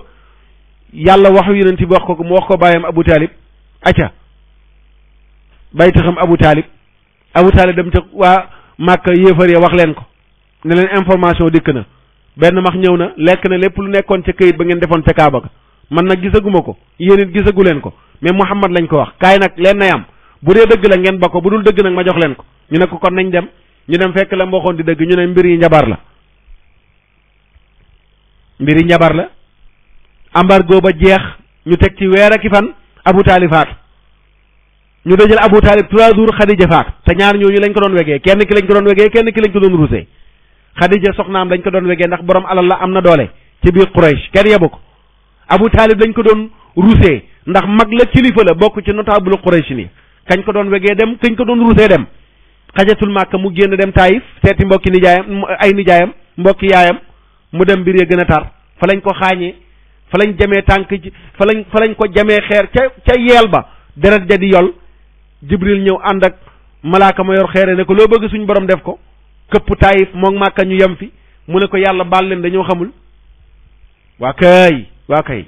yàlla waxu yonent bi wax ko mu wax ko bàyyam Abu Talib acca bàyyi taxam Abu Talib dem ca waa Màkka yéefar ya wax leen ko ne leen information dikk na benn max ñëw na lekk na lépp lu nekkoon ca këyit ba ngeen defoon ca Kaaba ga man nag gisaguma ko yéen it gisagu leen ko mais Muhammad lañ ko wax kaay nag leen nay am bu dee dëgg la ngeen ba ko bu dul dëgg nag ma jox leen ko ñu ne ko kon nañ dem ñu dem fekk la mboxoon di dëgg ñu ne mbir yi njabar la embargo ba jeex ñu teg ci weer ak i fan Abu Talib faatu ñu dajal Abu Talib 3 jours Khadija faatu te ñaar ñooñu lañ ko doon wegee kenn ki lañ ko doon wegee kenn ki lañ ko doon rusee Khadija soxnaam dañ ko doon wegee ndax borom alal la am na doole ci biir Quraysh kenn yebu ko Abu Talib dañ ko doon rusee ndax mag la kilifa la bokk ci notable Quraysh ni kañ ko doon wegee dem kañ ko doon rusee dem xajatul Màkka mu génn dem Taïf seeti mbokki nijaayam mbokki yaayam mu dem mbir ya gën a tar fa lañ ko xaañee fa lañ jamee tànk ci fa lañ ko jamee xeer ca yeel ba deret ja di yol Jibril ñëw ànd ak malaaka ma yor xeere ne ko loo bëgg suñ borom def ko këpp Taïf moom Màkka ñu yem fi mu ne ko yàlla baal leen dañoo xamul waa kay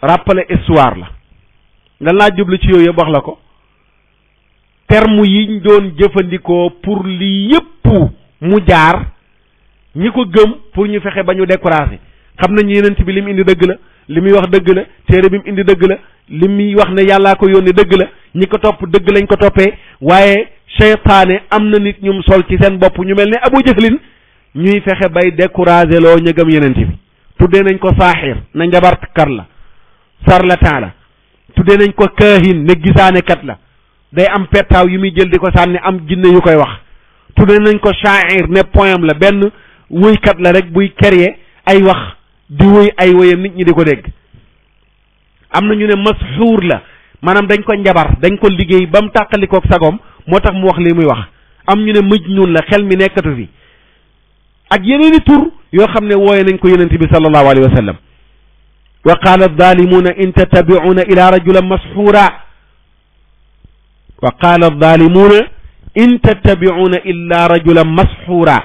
rappeler histoire la nga laa jublu ci yooyu yëpp wax la ko terme yiñ doon jëfandikoo pour lii yëpp mu jaar ñi ko gëm pour ñu fexe ba ñu décourager xam nañu yenent bi li mu indi dëgg la li muy wax dëgg la téere bi mu indi dëgg la li muy wax ne yàllaa ko yónni dëgg la ñi ko topp dëgg lañ ko toppee waaye seytaane am na nit ñum sol ci seen bopp ñu mel ne Abu Jahlin ñuy fexe bay décourager loo ñu gëm yenent bi tuddee nañ ko saaxir na njabarkat la sarlatan la tuddee nañ ko kaahin ne gisaanekat la day am pettaaw yu muy jël di ko sànni am jinne yu koy wax tuddee nañ ko sha'ir ne poème la benn wuykat la rek buy créer ay wax di wuy ay woyam nit ñi di ko dégg am na ñu ne masxuur la maanaam dañ ko njabar dañ ko liggéey ba mu tàqalikook sagom moo tax mu wax lii muy wax am ñu ne majnun la xel mi nekkatu fi ak yeneeni tur yoo xam ne wooye nañ ko yonent bi sallallahu alayhi wa sallam wa qaala adh-dhalimuuna in tattabi'uuna ila rajulan masxuura wa qaala adh-dhalimuuna in tattabi'uuna illa rajulan masxuura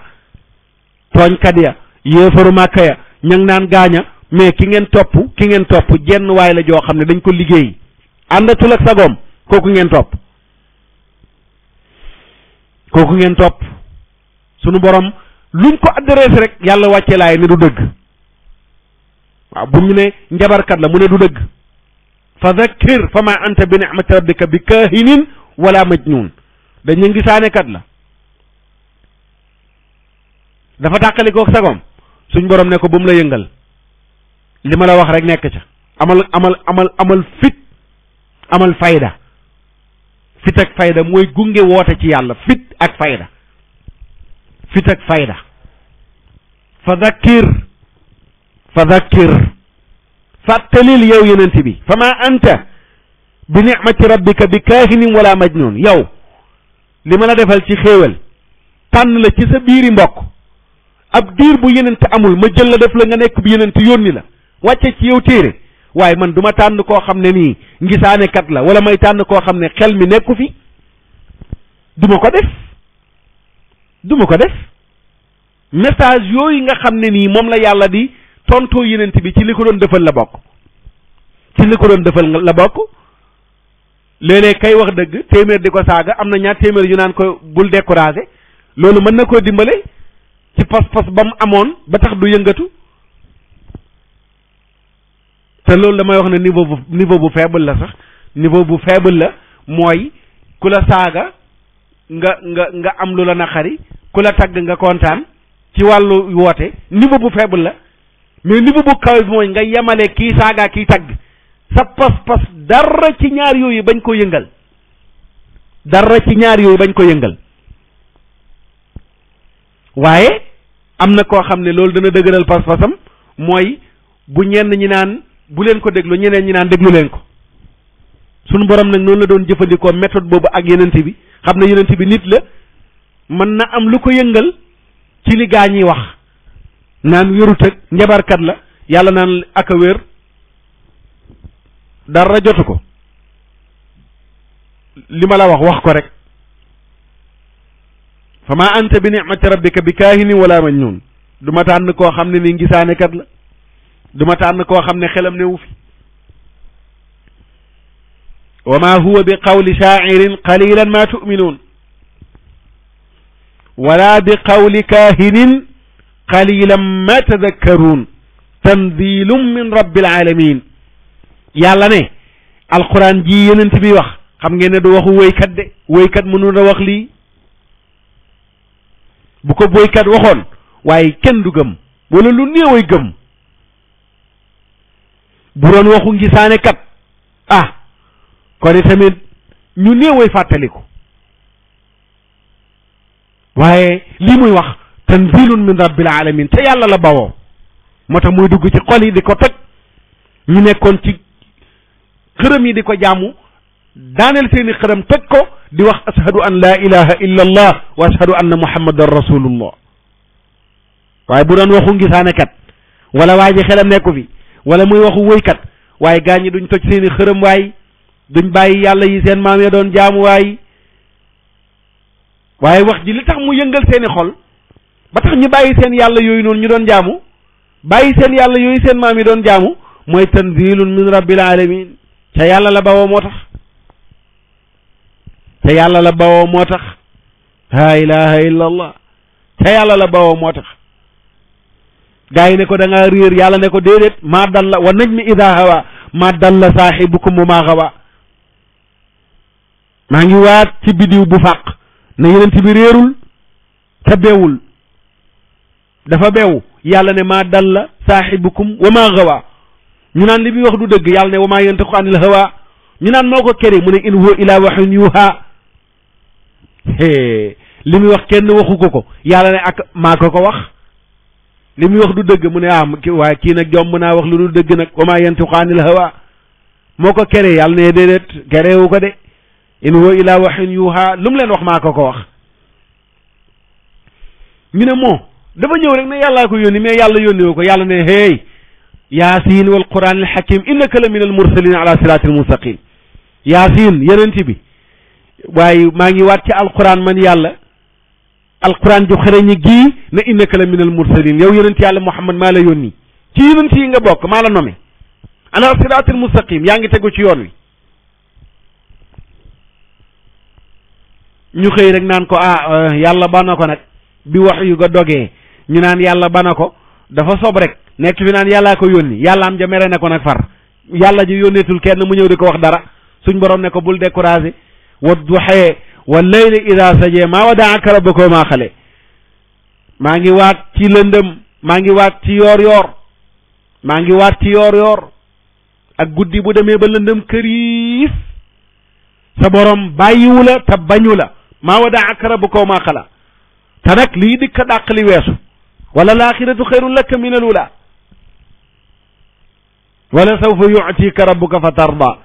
tooñkat ya yéefaru Màkka ya ña ngi naan gaaña mais ki ngeen topp jenn waay la joo xam ne dañ ko liggéey àndatul ak sagoom kooku ngeen topp sunu borom luñ ko adressé rek yàlla wàcce laay ne du dëgg waaw bu ñu ne njabarkat la mu ne du dëgg fa dhakkir fa ma anta bi ni'mati rabbika bi kaahinin wala majnun dañu ngi saanekat la dafa tàqalikook sagoom suñ borom ne ko bu mu la yëngal li ma la wax rek nekk ca amal fit amal fayda fit ak fayda mooy gunge woote ci yàlla fit ak fayda fa dhakkir fàttalil yow yonent bi fa ma anta bi ni'mati rabbika bi kaahinin wala majnun yow li ma la defal ci xéewal tànn la ci sa biiri mbokk ab diir bu yonent amul ma jël la def la nga nekk bi yonent yónni la wàcce ci yow téere waaye man du ma tànn koo xam ne nii ngisaanekat la wala may tànn koo xam ne xel mi nekku fi du ma ko def message yooyu nga xam ne nii moom la yàlla di tontoo yonent bi ci li ko doon defal la bokk léeg-léeg kay wax dëgg téeméer di ko saaga am na ñaar téeméer yu naan ko bul décourager loolu mën na koo dimbale ci pas-pas ba mu amoon ba tax du yëngatu te loolu damay wax ne niveau bu faible la sax niveau bu faible la mooy ku la saaga nga am lu la naqari ku la tagg nga kontaan ci wàllu woote niveau bu faible la mais niveau bu kawe bi mooy nga yemale kii saaga kii tagg sa pas-pas dara ci ñaar yooyu bañ ko yëngal dara ci ñaar yooyu bañ ko yëngal waaye am na koo xam ne loolu dana dëgëral pas-pasam mooy bu ñenn ñi naan bu leen ko déglu ñeneen ñi naan déglu leen ko sunu borom nag noonu la doon jëfandikoo méthode boobu ak yenent bi xam ne yenent bi nit la mën na am lu ko yëngal ci li gaa ñiy wax naan wérut ak njabarkat la yàlla naan ak a wér dara jotu ko li ma la wax ko rek fa ma anta bi ni'mati rabbika bi kaahinin wala majnun du ma tànn koo xam ne ni ngisaanekat la du ma tànn koo xam ne xelam newu fi wa ma huwa bi qawli shaa'irin qalilan ma tu'minuun wala bi qawli kaahinin qalilan ma tadakkaruun tanzilum min rabbil alamin yàlla ne alquran ji yenent bi wax xam ngeen ne du waxu woykat de woykat mënul a wax lii bu ko woykat waxoon waaye kenn du gëm wala lu néeway gëm bu doon waxu ngisaane kat kon tamit ñu néeway fàttaliku waaye lii muy wax tanzilun min rabbil alamin te yàlla la bawoo moo tax muy dugg ci xol yi di ko toj ñu nekkoon ci xërëm yi di ko jaamu daaneel seeni xërëm toj ko di wax ashhadu an la ilaha illa allah wa ashhadu anna muhammadan rasulullah waaye bu doon waxu ngisaane kat wala waa ji xelam nekku fi wala muy waxu woykat waaye gaa ñi duñ toj seeni xërëm waay duñ bàyyi yàlla yi seen maam ya doon jaamu waaye wax ji li tax mu yëngal seeni xol ba tax ñu bàyyi seen yàlla yooyu noonu ñu doon jaamu bàyyi seen yàlla yooyu seen maam yi doon jaamu mooy tanzilun min rabbil alamin ca yàlla la bawoo moo tax ca yàlla la bawoo moo tax la ilaha illa allah ca yàlla la bawoo moo tax gaa yi ne ko da ngaa réer yàlla ne ko déedéet maa dalla wa najmi ida hawa maa dalla saaxibukum wa maa gawa maa ngi waat ci bidiw bu fàq ne yenent bi réerul te beewul dafa beew yàlla ne maa dalla saaxibukum wa maa gawa ñu naan li muy wax du dëgg yàlla ne wa maa yantiqu anil hawa ñu naan moo ko kere mu ne in huwa illa wahyun yuha li muy wax kenn waxu ko yàlla ne ak maa ko wax li muy wax du dëgg mu ne waaye kii nag jomb naa wax lu du dëgg nag wa maa yantiqu anil hawa moo ko kere yàlla ne déedéet kerewu ko de in huwa illa wahyun yuha lu mu leen wax maa ko wax ñu ne moo dafa ñëw rek ne yàllaa ko yónni mais yàlla yónni woo ko yàlla ne hey yaasin wal quran al hakim innaka la min al mursalin ala siratil mustaqim yaasin yenent bi waaye maa ngi waat ci alquran man yàlla alquran ju xereñi gii ne innaka la min al mursalin yow yenent yàlla muhammad maa la yónni ci yenent yi nga bokk maa la nome ala siratil mustaqim yaa ngi tegu ci yoon wi ñu xëy rek naan ko yàlla bana ko nag bi wax yu ga dogee ñu naan yàlla bana ko dafa sob rek nekk fi naan yàllaa ko yónni yàlla am ja mere na ko nag far yàlla ji yónneetul kenn mu ñëw di ko wax dara suñ borom ne ko bul découragé wa duhee wa layli ida sajee maa wadaaka rabbuka maa xale maa ngi waat ci lëndëm maa ngi waat ci maa ngi waat ci yoor ak guddi bu demee ba lëndëm këriis sa borom bàyyiwu la te bañu la maa wadaaka rabbuka maa xala te nag lii dikka dàq li weesu wala laaxiratu xayrun laka min al ula wala sawfa yu'tika rabbuka fa tarda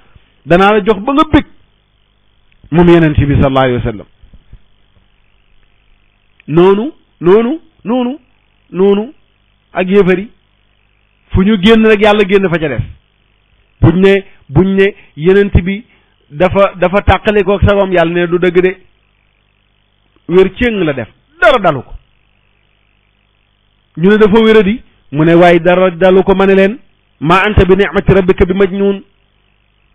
danaa la jox ba nga bég moom yeneen ci bi sallallahu alayhi wa sallam noonu ak yéefari fu ñu génn rek yàlla génn fa ca des buñ ne yeneen bi dafa tàqale ko ak sagom yàlla ne du dëgg de wér céng la def dara dalu ko ñu ne dafa wéradi mu ne waaye dara dalu ko ma ne leen ma anta bi ni'mati rabbika bi majnun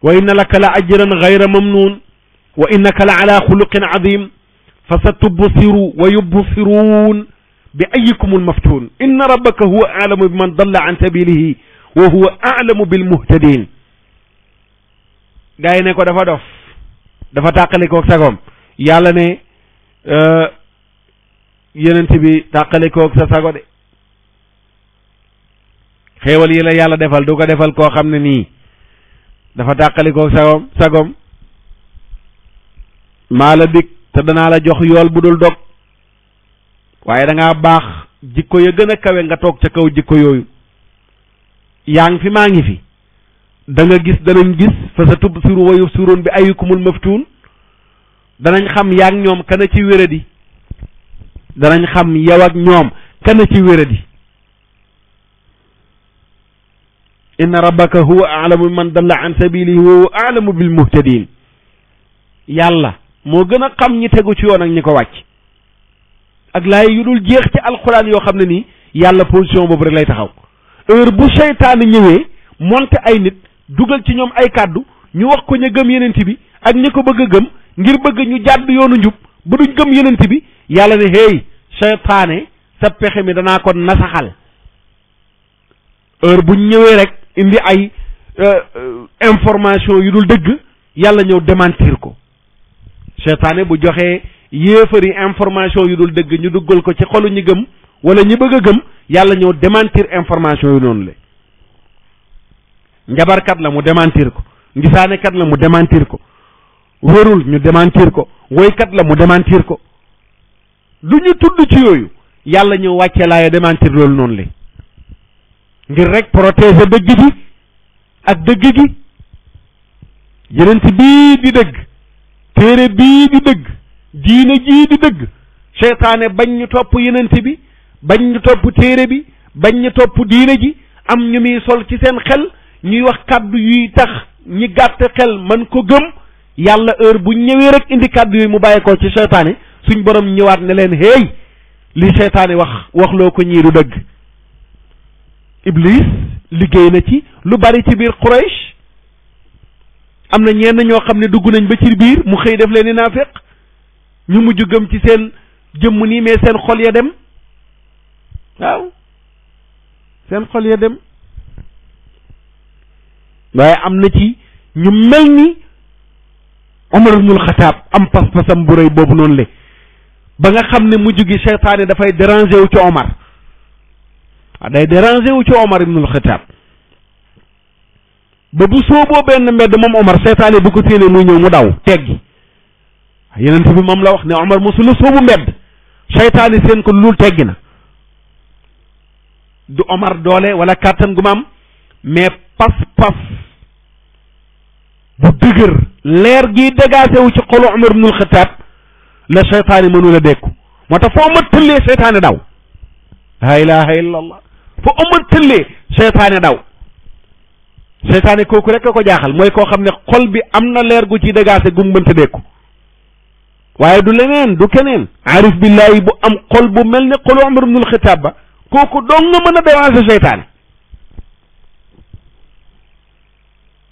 wa inna laka la ajran ghayra mamnun wa innaka la ala xuluqin azim fa satubsiru wa yubsiruun bi ayikum almaftun inna rabbaka huwa a'lamu bi man dalla an sabilihi wa huwa a'lamu bil muhtadin gaa yi ne ko dafa dof dafa tàqali ko sagoom yàlla ne yonent bi tàqale koog sa sago de xéewal yi la yàlla defal du ko defal koo xam ne nii dafa tàqale koog sagom maa la dig te danaa la jox yool bu dul dog waaye da ngaa baax jikko ya gën a kawe nga toog ca kaw jikko yooyu yaa ngi fi maa ngi fi da nga gis danañ gis fa sa tub suru wayu surun bi ayukumul maftuun danañ xam yaa ak ñoom kana ci wéradi danañ xam yow ak ñoom kana ci wéradi inna rabbaka huwa a'lamu man dalla an sabilihi wa huwa a'lamu bil muhtadin yàlla moo gën a xam ñi tegu ci yoon ak ñi ko wàcc ak laay yu dul jeex ci alxuraan yoo xam ne nii yàlla position boobu rek lay taxaw heure bu seytaane ñëwee monte ay nit dugal ci ñoom ay kàddu ñu wax ko ña gëm yenent bi ak ñi ko bëgg a gëm ngir bëgg ñu jàdd yoonu njub ba duñ gëm yenent bi yàlla ne hey seytaane sa pexe mi danaa ko nasaxal heure bu ñëwee rek indi ay information yu dul dëgg yàlla ñëw démentir ko seytaane bu joxee yéefari information yu dul dëgg ñu duggal ko ci xolu ñi gëm wala ñi bëgg a gëm yàlla ñëw démentir information yu noonu la njabarkat la mu démentir ko ngisaanekat la mu démentir ko wérul ñu démentir ko woykat la mu démentir ko lu ñu tudd ci yooyu yàlla ñëw wàcce laaya démentir loolu noonu la ngir rek protéger dëgg gi ak dëgg gi yenent bii di dëgg téere bii di dëgg diine jii di dëgg seytaane bañ ñu topp yenent bi bañ ñu topp téere bi bañ ñu topp diine ji am ñu muy sol ci seen xel ñuy wax kàddu yuy tax ñi gàtt xel man ko gëm yàlla heure bu ñëwee rek indi kàddu yooyu mu bàyyi ko ci seytaane suñ borom ñëwaat ne leen hey li seytaane waxloo ko ñii du dëgg iblis liggéey na ci lu bari ci biir Quraysh am na ñenn ñoo xam ne dugg nañ ba ci biir mu xëy def leen ni naafiq ñu mujj gëm ci seen jëmm nii mais seen xol ya dem waaw seen xol ya dem waaye am na ci ñu mel ni Omar ibnul Xataab am pas-pasam bu rëy boobu noonu le ba nga xam ne mujj gi seytaane dafay déranger wu ci Omar waaw day déranger wu ci Omar ibnul Xataab ba bu sooboo benn mbedd moom Omar seytaane bu ko séenee muy ñëw mu daw teggi yeneen bi moom la wax ne Omar mosula soobu mbedd seytaane seen ko lul teggi na du Omar doole wala kàttan gu ma am mais pas-pas bu dëgër leer gi dégagé wu ci xolu Omar ibnul Xataab la seytaane mënula dékku moo tax foo Omar tëllee seytaane daw la ilaha illa allah foo Omar tëllee seytaane daw seytaane kooku rek a ko jaaxal mooy koo xam ne xol bi am na leer gu ci dégagé gu mu mënta dékku waaye du leneen du keneen arif billahi bu am xol bu mel ne xolu Omar ibnul Xataab ba kooku dong nga mën a déranger seytaane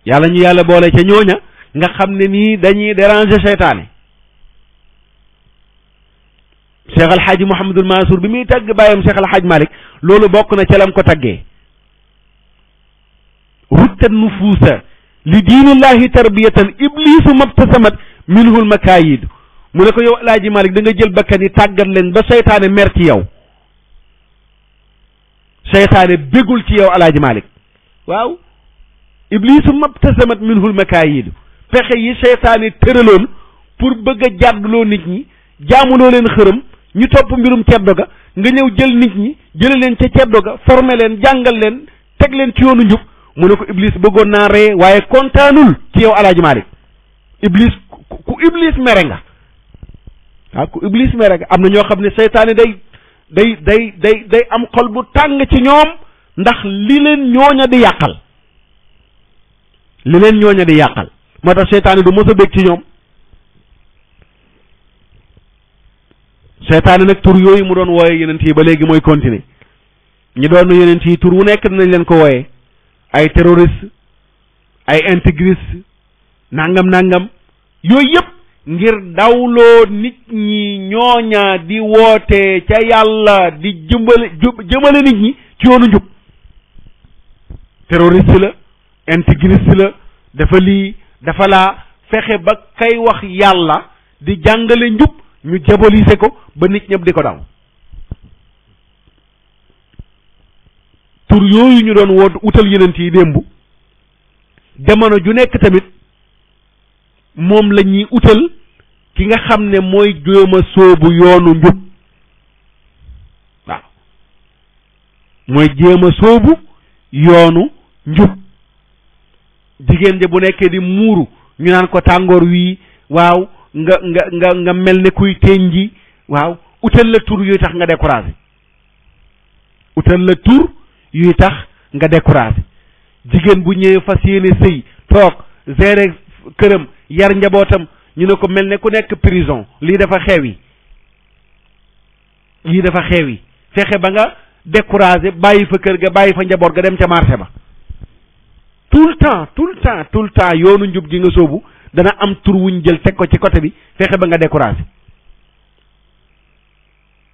yàlla ñu yàlla boole ca ñooña nga xam ne nii dañuy déranger seytaane Cheikh Al Hadj Mouhamadul Mansour bi muy tagg bàyyam Cheikh Al Hadj Malick loolu bokk na ca lam ko taggee ruttat nufuusa li diinillahi tarbiyatan iblisu mabtasamat minhul makaayid mu ne ko yow El Hadj Malick da nga jël bakkan yi tàggat leen ba seytaane mer ci yow seytaane bégul ci yow El Hadj Malick waaw iblisu mabtasamat minhul makaayid pexe yi seytaane tëraloon pour bëgg a jàdduloo nit ñi jaamuloo leen xërëm ñu topp mbirum ceddo ga nga ñëw jël nit ñi jële leen ca ceddo ga formé leen jàngal leen teg leen ci yoonu njub mu ne ko iblis bëggoon naa ree waaye kontaanul ci yow El Hadj Malick iblis ku iblis mere nga waaw ku iblis mere nga am na ñoo xam ne seytaane day am xol bu tàng ci ñoom ndax li leen ñooña di yàqal moo tax seytaane du mos a bég ci ñoom seytaane nag tur yooyu mu doon wooye yenent yi ba léegi mooy continuer ñi doon yenent yi tur wu nekk dinañ leen ko wooye ay terroriste ay intégriste nangam yooyu yëpp ngir dawloo nit ñi ñooña di woote ca yàlla di jëmale nit ñi ci yoonu njub terroriste la intégriste la dafa lii dafa laa fexe ba kay wax yàlla di jàngale njub ñu diaboliser ko ba nit ñëpp di ko daw tur yooyu ñu doon woot utal yenent yi démb jamono ju nekk tamit moom la ñuy utal ki nga xam ne mooy jéem a sóobu yoonu njub waaw mooy jéem a sóobu yoonu njub jigéen ja bu nekkee di muuru ñu naan ko tàngoor wii waaw nga mel ne kuy teeñ ji waaw utal la tur yuy tax nga découragé utal la tur yuy tax nga découragé jigéen bu ñëwee fas yéene sëy toog gérer këram yar njabootam ñu ne ko mel ne ku nekk prison lii dafa xewi fexe ba nga découragé bàyyi fa kër ga bàyyi fa njaboot ga dem ca marché ba tout le temps yoonu njub gi nga sóobu dana am tur wuñ jël teg ko ci côté bi fexe ba nga découragé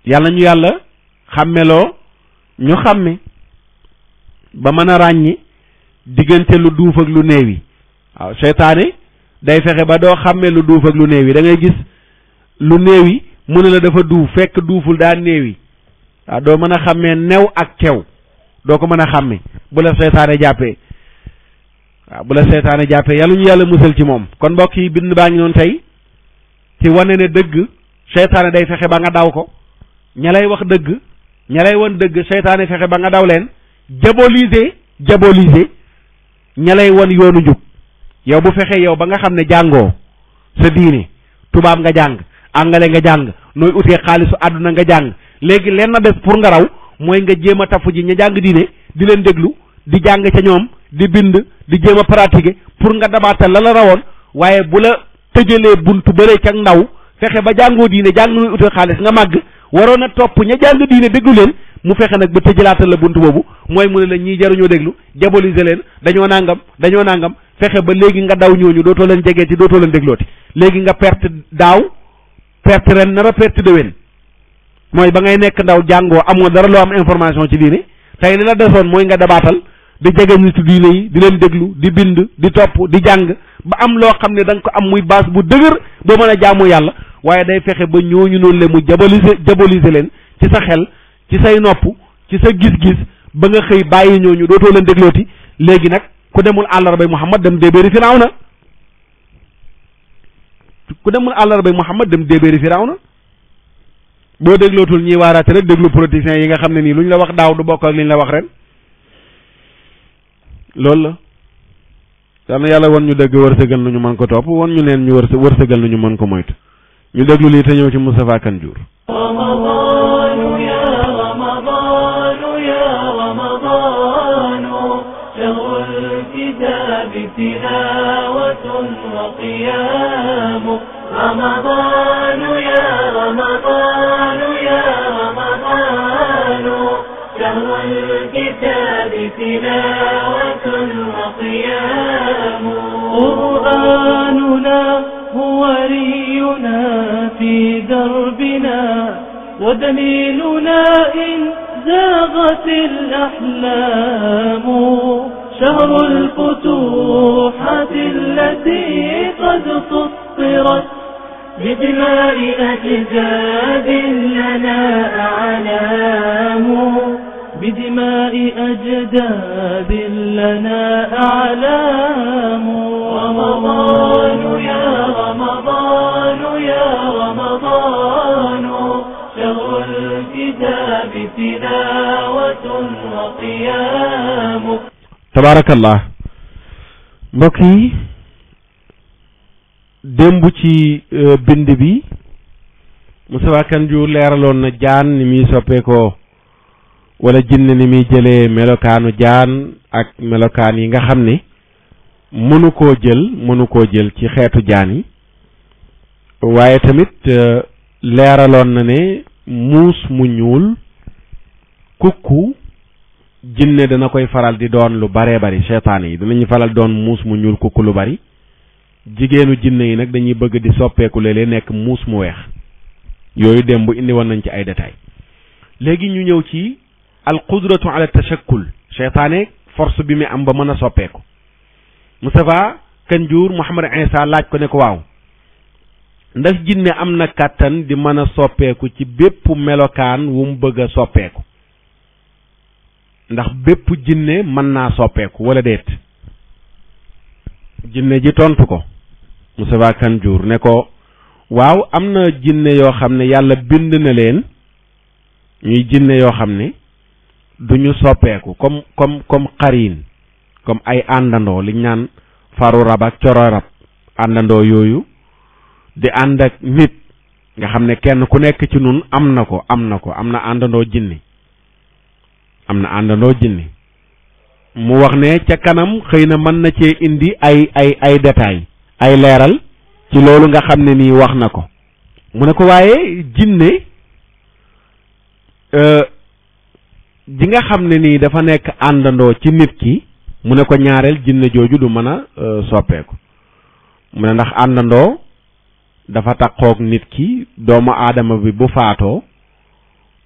yàlla ñu yàlla xàmmeloo ñu xàmme ba mën a ràññi diggante lu duuf ak lu néew yi waaw seytaane day fexe ba doo xàmme lu duuf ak lu néew yi da ngay gis lu néew yi mu ne la dafa duuf fekk duuful daa néew yi waaw doo mën a xàmmee new ak kew doo ko mën a xàmme bu la seytaane jàppee waaw bu la seytaane jàppee yàlla ñu yàlla musal ci moom kon mbokk yi bind baa ngi noonu tey ci wane ne dëgg seytaane day fexe ba nga daw ko ña lay wax dëgg ña lay won dëgg seytaane fexe ba nga daw leen diaboliser ña lay won yoonu njub yow bu fexe yow ba nga xam ne jàngoo sa diine tubaab nga jàng angale nga jàng nooy utee xaalisu àdduna nga jàng léegi leen na des pour nga raw mooy nga jéem a tafu ji ña jàng diine di leen déglu di jàng ca ñoom di bind di jéem a pratiquer pour nga dabaatal la rawoon waaye bu la tëjalee buntu bëree ca ndaw fexe ba jàngoo diine jàng nooy utee xaalis nga màgg waroon a topp ña jàng diine déglu leen mu fexe nag ba tëjalaatal la buntu boobu mooy mu ne la ñiy jaruñoo déglu diaboliser leen dañoo nangam fexe ba léegi nga daw ñooñu dootoo leen jegeeti dootoo leen déglooti léegi nga perte daaw perte ren nar a perte déwén mooy ba ngay nekk ndaw jàngoo amoo dara loo am information ci diine tey li la desoon mooy nga dabaatal di jege nitu diine yi di leen déglu di bind di topp di jàng ba am loo xam ne da nga ko am muy base bu dëgër boo mën a jaamu yàlla waaye day fexe ba ñooñu noonu le mu diaboliser leen ci sa xel ci say nopp ci sa gis-gis ba nga xëy bàyyi ñooñu dootoo leen déglooti léegi nag ku demul àllarbay Muhammad dem déebéeri Firawna boo déglootul ñiy waaraate rek déglu politiciens yi nga xam ne nii lu ñu la wax daaw du bokk ak li ñu la wax ren loolu la yal na yàlla won ñu dëgg wërsëgal nu ñu mën ko topp won ñu neen ñu wërsëgal nu ñu mën ko moytu ñu déglu lii te ñëw ci Moustapha Kane Diour تلاوة وقيام رمضان يا رمضان يا رمضان شهر الكتاب تلاوة وقيام قرآننا هو ولينا في دربنا ودليلنا إن زاغت الأحلام شهر الفتوحات التي قد سطرت بدماء أجداد لنا أعلام بدماء أجداد لنا أعلام رمضان يا رمضان يا رمضان شهر الكتاب تلاوة وقيام tabaarakallah mbokk yi démb ci bind bi Moustapha Kane Diour leeraloon na jaan ni muy soppeekoo wala jinne ni muy jëlee melokaanu jaan ak melokaan yi nga xam ne mënu koo jël ci xeetu jaan yi waaye tamit leeraloon na ne muus mu ñuul kukku jinne dana koy faral di doon lu baree bari seytaane yi danañu faral doon muus mu ñuul kukku lu bari jigéenu jinne yi nag dañuy bëgg di soppeeku léeg-léeg nekk muus mu weex yooyu démb indi woon nañ ci ay détails léegi ñu ñëw ci al qudratu ala tashakkul seytaane force bi mu am ba mën a soppeeku Moustapha Kane Diour Mouhamed Insa laaj ko ne ko waaw ndax jinne am na kàttan di mën a soppeeku ci bépp melokaan wu mu bëgg a soppeeku ndax bépp jinne mën naa soppeeku wala déet jinne ji tontu ko Moustapha Kanjour ne ko waaw am na jinne yoo xam ne yàlla bind na leen ñuy jinne yoo xam ne duñu soppeeku comme xariin comme ay àndandoo liñ naan faru rab ak coro rab àndandoo yooyu di ànd ak nit nga xam ne kenn ku nekk ci nun am na àndandoo jinne mu wax ne ca kanam xëy na mën na cee indi ay détails ay leeral ci loolu nga xam ne nii wax na ko mu ne ko waaye jinne ji nga xam ne nii dafa nekk àndandoo ci nit ki mu ne ko ñaareel jinne jooju du mën a soppeeku mu ne ndax àndandoo dafa takkook nit ki doomu aadama bi bu faatoo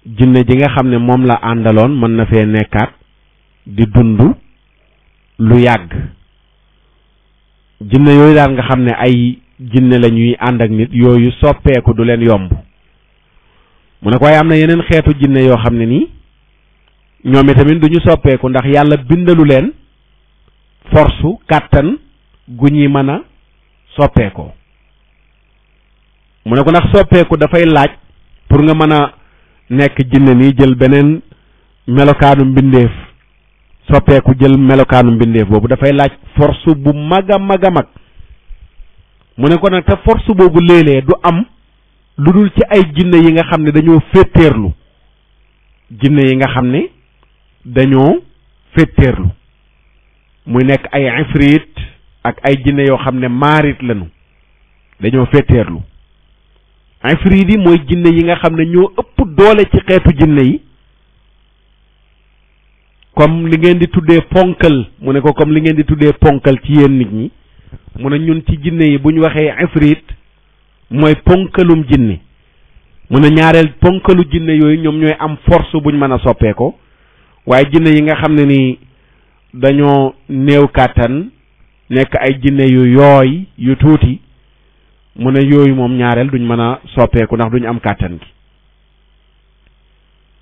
jinne ji nga xam ne moom la àndaloon mën na fee nekkaat di dund lu yàgg jinne yooyu daal nga xam ne ay jinne la ñuy ànd ak nit yooyu soppeeku du leen yomb mu ne ko waaye am na yeneen xeetu jinne yoo xam ne nii ñoom itamit duñu soppeeku ndax yàlla bindalu leen force kàttan gu ñuy mën a soppeekoo mu ne ko ndax soppeeku dafay laaj pour nga mën a nekk jinne nii jël beneen melokaanu mbindeef soppeeku jël melokaanu mbindeef boobu dafay laaj force bu mag a mag a mag mu ne ko nag te force boobu léeg-léeg du am lu dul ci ay jinne yi nga xam ne dañoo féeteerlu jinne yi nga xam ne dañoo féeteerlu muy nekk ay ifrit ak ay jinne yoo xam ne maarit lañu dañoo féeteerlu ifrit yi mooy jinne yi nga xam ne ñoo ëpp doole ci xeetu jinne yi comme li ngeen di tuddee ponkal mu ne ko comme li ngeen di tuddee ponkal ci yéen nit ñi mu ne ñun ci jinne yi bu ñu waxee ifrit mooy ponkalum jinne mu ne ñaareel ponkalu jinne yooyu ñoom ñooy am force buñ mën a soppeekoo waaye jinne yi nga xam ne ni dañoo néew kàttan nekk ay jinne yu yooy yu tuuti mu ne yooyu moom ñaareel duñ mën a soppeeku ndax duñ am kàttan gi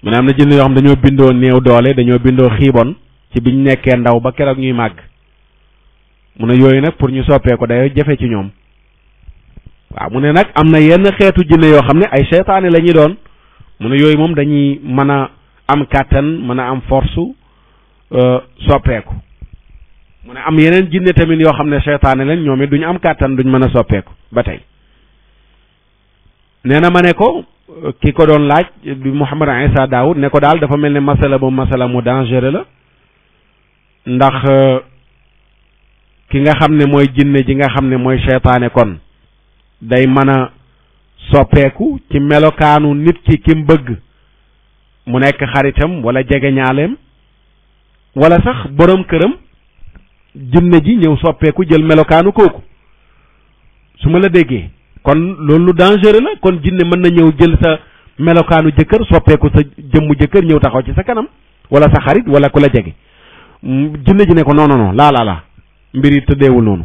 mu ne am na jinne yoo xam dañoo bindoo néew doole dañoo bindoo xiibon ci biñ nekkee ndaw ba keroog ñuy màgg mu ne yooyu nag pour ñu soppeeku day jafe ci ñoom waaw mu ne nag am na yenn xeetu jinne yoo xam ne ay seytaane la ñuy doon mu ne yooyu moom dañuy mën a am kàttan mën a am force soppeeku mu ne am yeneen jinne tamit yoo xam ne seytaane lañ ñoom it duñu am kàttan duñ mën a soppeeku ba tey nee na ma ne ko ki ko doon laaj di Mouhamad Issa Daoud ne ko daal dafa mel ne masala mu dangereux la ndax ki nga xam ne mooy jinne ji nga xam ne mooy seytaane kon day mën a soppeeku ci melokaanu nit ki mu bëgg mu nekk xaritam wala jegeñaaleem wala sax borom këram jinne ji ñëw soppeeku jël melokaanu kooku su ma la déggee kon loolu lu dangereux la kon jinne mën na ñëw jël sa melokaanu jëkkër soppeeku sa jëmmu jëkkër ñëw taxaw ci sa kanam wala sa xarit wala ku la jege jinne ji ne ko non laa mbir yi tëddeewul noonu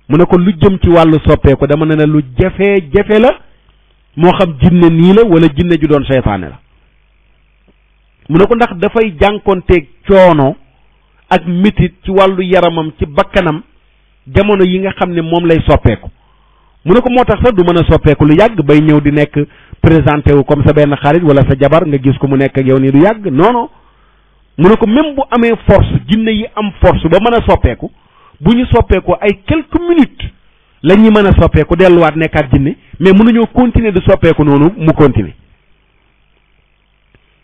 mu ne ko lu jëm ci wàllu soppeeku dama ne lu jafe la moo xam jinne nii la wala jinne ju doon seytaane la mu ne ko ndax dafay jànkonteeg coono ak métit ci wàllu yaramam ci bakkanam jamono yi nga xam ne moom lay soppeeku mu ne ko moo tax sax du mën a soppeeku lu yàgg bay ñëw di nekk présenté wu comme sa benn xarit wala sa jabar nga gis ko mu nekk ak yow nii du yàgg non mu ne ko même bu amee force jinne yi am force ba mën a soppeeku bu ñu soppeekoo ay quelques minutes la ñuy mën a soppeeku delluwaat nekkaat jinne mais mënuñoo continuer di soppeeku noonu mu continuer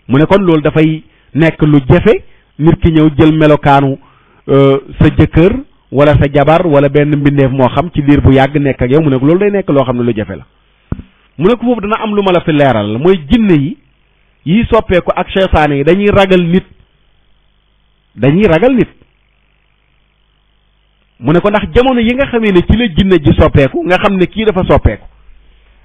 mu ne kon loolu dafay nekk lu jafe nit ki ñëw jël melokaanu sa jëkkër wala sa jabar wala benn mbindeef moo xam ci diir bu yàgg nekk ak yow mu ne ko loolu day nekk loo xam ne lu jafe la mu ne ko foofu dana am lu ma la fi leeral mooy jinne yi soppeeku ak seytaane yi dañuy ragal nit mu ne ko ndax jamono yi nga xamee ne ci la jinne ji soppeeku nga xam ne kii dafa soppeeku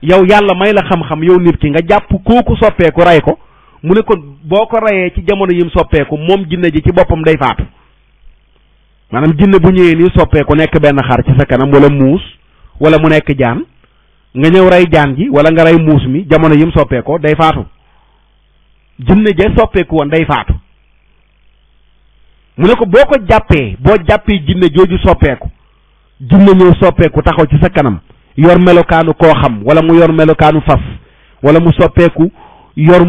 yow yàlla may la xam-xam yow nit ki nga jàpp kooku soppeeku rey ko mu ne ko boo ko reyee ci jamono yim soppeeku moom jinne ji ci boppam day faatu maanaam jinne bu ñëwee nii soppeeku nekk benn xar ci sa kanam wala muus wala mu nekk jaan nga ñëw rey jaan ji wala nga rey muus mi jamono yim soppeekoo day faatu jinne ja soppeeku woon day faatu mu ne ko boo ko jàppee boo jàppee jinne jooju soppeeku jinne ñëw soppeeku taxaw ci sa kanam yor melokaanu koo xam wala mu yor melokaanu fas wala mu soppeeku yor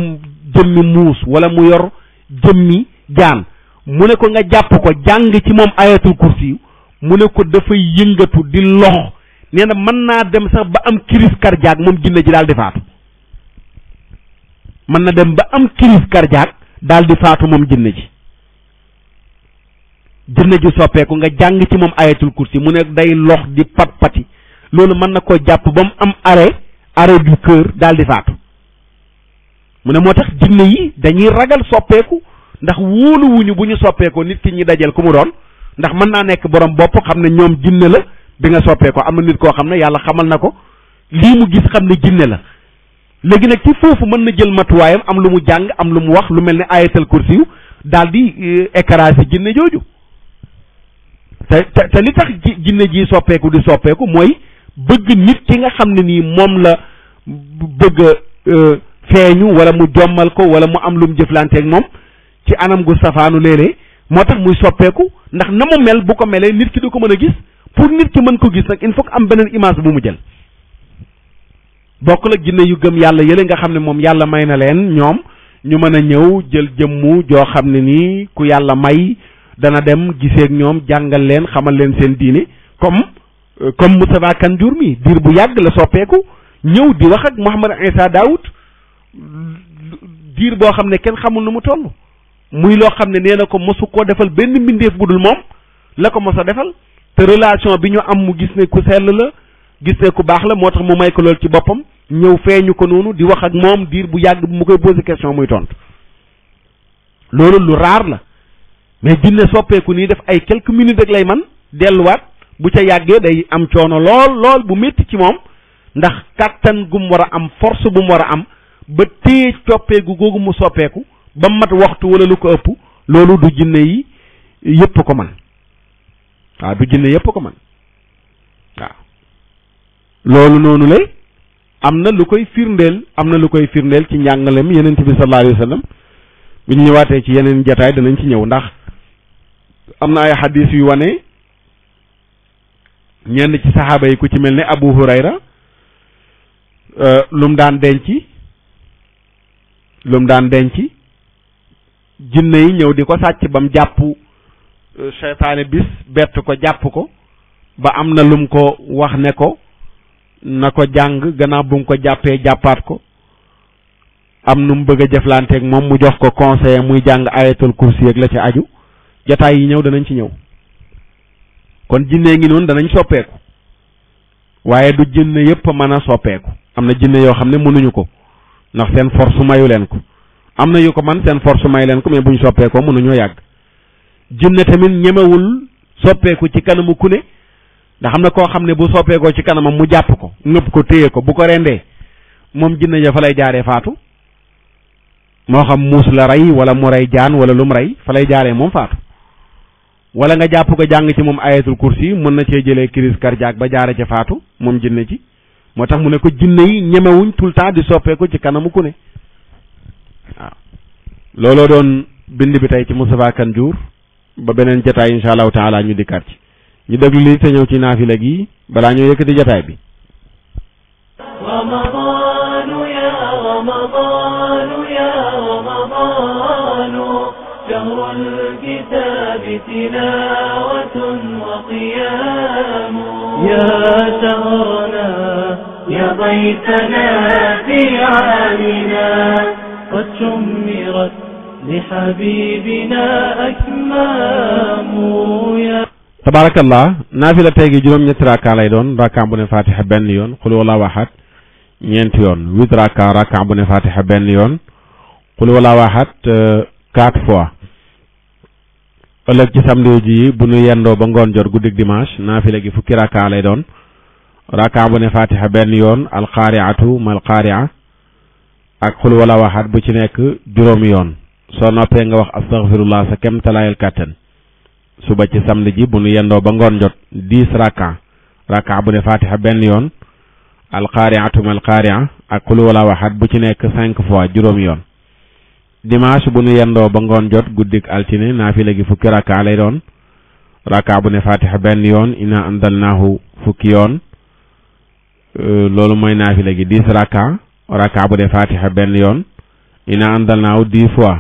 jëmmi muus wala mu yor jëmmi jaan mu ne ko nga jàpp ko jàng ci moom ayatul kursi mu ne ko dafay yëngatu di lox nee na mën naa dem sax ba am crise cardiaque moom jinne ji daal di faatu mën na dem ba am crise cardiaque daal di faatu moom jinne ji soppeeku nga jàng ci moom ayatul kursi mu ne day lox di pat-pati loolu mën na koo jàpp ba mu am arrêt du cœur daal di faatu mu ne moo tax jinne yi dañuy ragal soppeeku ndax wóoluwuñu bu ñu soppeekoo nit ki ñi dajal ku mu doon ndax mën naa nekk borom bopp xam ne ñoom jinne la bi nga soppeekoo am na nit koo xam ne yàlla xamal na ko lii mu gis xam ne jinne la léegi nag ci foofu mën na jël matuwaayam am lu mu jàng am lu mu wax lu mel ne ayatal kursi yu daal di écraser jinne jooju te li tax jinne ji soppeeku di soppeeku mooy bëgg nit ki nga xam ne nii moom la bëgg feeñu wala mu jommal ko wala mu am lu mu jëflanteeg moom ci anam gu safaanu léeg-léeg moo tax muy soppeeku ndax na mu mel bu ko melee nit ki du ko mën a gis pour nit ki mën ko gis nag il faut que am beneen image bu mu jël bokk la jinne yu gëm yàlla yële nga xam ne moom yàlla may na leen ñoom ñu mën a ñëw jël jëmmu joo xam ne nii ku yàlla may dana dem giseeg ñoom jàngal leen xamal leen seen diine comme Moustapha Kanjour mi diir bu yàgg la soppeeku ñëw di wax ak Mouhamad Issa Daoud diir boo xam ne kenn xamul nu mu toll muy loo xam ne nee na ko mosu koo defal benn mbindeef bu dul moom la ko mos a defal te relation bi ñu am mu gis ne ku sell la gis ne ku baax la moo tax mu may ko lool ci boppam ñëw feeñu ko noonu di wax ak moom diir bu yàgg bu mu koy posé question muy tontu loolu lu raar la mais jinne soppeeku nii def ay quelques minutes rek lay man delluwaat bu ca yàggee day am coono lool bu métti ci moom ndax kàttan gu mu war a am force bu mu war a am ba téye coppeeku googu mu soppeeku ba mat waxtu wala lu ko ëpp loolu du jinne yi yëpp ko man waaw du jinne yëpp ko man waaw loolu noonu lay am na lu koy firndeel ci njàngalem yeneen bi sallallahu alayhi wa sallam bu ñu ñëwaatee ci yeneen jataay danañ ci ñëw ndax am na ay xadis yu wane ñenn ci saxaaba yi ku ci mel ne Abu Hurayra lu mu daan denc jinne yi ñëw di ko sàcc ba mu jàpp seytaane bis bett ko jàpp ko ba am na lum ko wax ne ko na ko jàng gannaaw bu mu ko jàppee jàppaat ko am nu mu bëgg a jëflanteeg moom mu jox ko conseiller muy jàng ayatul kursi ak la ci aju jataay yi ñëw danañ ci ñëw kon jinne ngi noonu danañ soppeeku waaye du jinne yëpp mën a soppeeku am na jinne yoo xam ne mënuñu ko ndax seen force mayu leen ko am na yu ko man seen force may leen ko mais buñ soppeekoo mënuñoo yàgg jinne tamit ñemewul soppeeku ci kanamu ku ne ndax xam na koo xam ne bu soppeekoo ci kanamam mu jàpp ko ngëpp ko téye ko bu ko rendee moom jinne ja fa lay jaaree faatu moo xam muus la rey wala mu rey jaan wala lu mu rey fa lay jaaree moom faatu wala nga jàpp ko jàng ci moom ayatul kursi mën na cee jëlee crise cardiaque ba jaare ca faatu moom jinne ci moo tax mu ne ko jinne yi ñemewuñ tout le temps di soppeeku ci kanamu ku ne waaw looloo doon bind bi tey ci Moustapha Kanjour ba beneen jataay insha allahu taala ñu dikkaat ci ñu déglu lii te ñëw ci naafila gi balaa ñoo yëkkati jataay bi رمضان يا رمضان يا رمضان شهر الكتاب تلاوة وقيام يا شهرنا يا ضيفنا في عامنا قد شمرت لحبيبنا أكمام يا tabarakallah naafila tey gi juróom-ñetti rakka lay doon rakka bu ne fatiha benn yoon xul wallahu ahad ñeenti yoon 8 rakka bu ne fatiha benn yoon xul wallahu ahad 4 fois ëllëg ci samedi ji bu nu yendoo ba ngoon jot guddig dimanche naafila gi fukki rakka lay doon rakka bu ne fatiha benn yoon alqaariatu mal qaaria ak xul wallahu ahad bu ci nekk juróomi yoon soo noppee nga wax astaghfirullah sa kem talaayal kàttan suba ci samedi ji bu nu yendoo ba ngoon jot 10 rakka bu ne fatiha benn yoon alqaariatu mal qaaria ak qul huwallahu ahad bu ci nekk 5 fois juróomi yoon dimanche bu nu yendoo ba ngoon jot guddik altine naafila gi fukki rakka lay doon rakka bu ne fatiha benn yoon inna anzalnaahu fukki yoon loolu mooy naafila gi 10 rakka bu ne fatiha benn yoon inna anzalnaahu 10 fois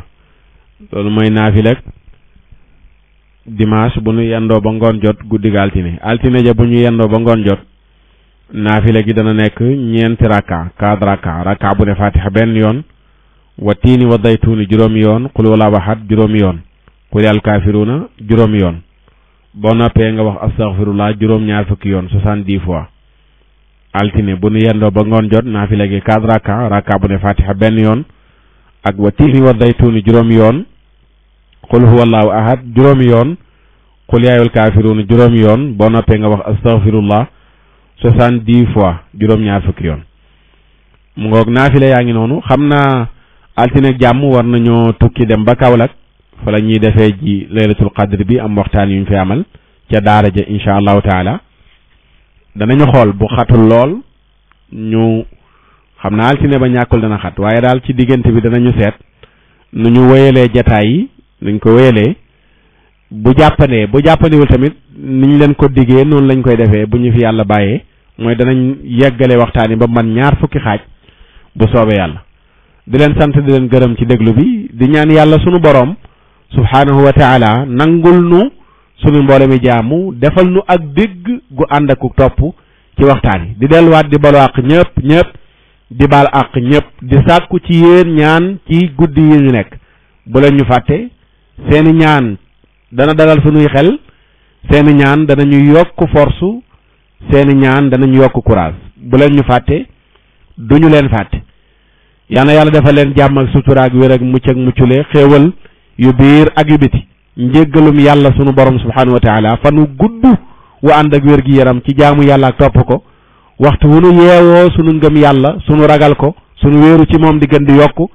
loolu mooy naafila dimanche bu nu yendoo ba ngoon jot guddik altine ja bu ñu yendoo ba ngoon jot naafila gi dana nekk 4 rakka 4 rakka bu ne fatiha benn yoon wa tiini wa daytuuni juróomi yoon qul huwallaahu ahad juróomi yoon qul yal kaafiruuna juróomi yoon boo noppee nga wax astaghfirullah juróom-ñaar fukki yoon 70 fois altine bu nu yendoo ba ngoon jot naafila gi 4 rakka bu ne fatiha benn yoon ak wa tiini wa daytuuni juróomi yoon qul huwallaahu ahad juróomi yoon qul yaayul kaafiruuna juróomi yoon boo noppee nga wax astaghfirullah 70 fois juróom-ñaar fukki yoon mu ngoog naafila yaa ngi noonu xam naa altine ak jàmm war nañoo tukki dem ba Kaolack fa la ñuy defee ji laylatul qadr bi am waxtaan yu ñu fi amal ca daara ja insha allahu taala danañu xool bu xatul lool ñu xam naa altine ba ñàkkul dana xat waaye daal ci diggante bi danañu seet nu ñu wéyalee jataay yi nuñ ko wéyalee bu jàppandiwul tamit niñ leen ko diggee noonu lañ koy defee bu ñu fi yàlla bàyyee mooy danañ yeggale waxtaan yi ba man 2 fukki xaaj bu soobee yàlla di leen sant di leen gërëm ci déglu bi di ñaan yàlla sunu boroom subhaanahu wa taala nangul nu sunu mboole mi jaamu defal nu ak dégg gu ànd ak topp ci waxtaan yi di delluwaat di balu àq ñëpp di baal àq ñëpp di sàkku ci yéen ñaan ci guddi yi ñu nekk bu leen ñu fàtte seeni ñaan dana dalal sunuy xel seeni ñaan danañu yokk force seeni ñaan danañu yokk courage bu leen ñu fàtte duñu leen fàtte yal na yàlla defal leen jàmm ak sutura ak wér ak mucc ak muccule xéewal yu biir ak yu biti njéggalum yàlla sunu borom subhanahu wa taala fanu gudd wu ànd ak wér gi yaram ci jaamu yàlla ak topp ko waxtu wu nu yeewoo sunu ngëm yàlla sunu ragal ko sunu wéeru ci moom di gën di yokku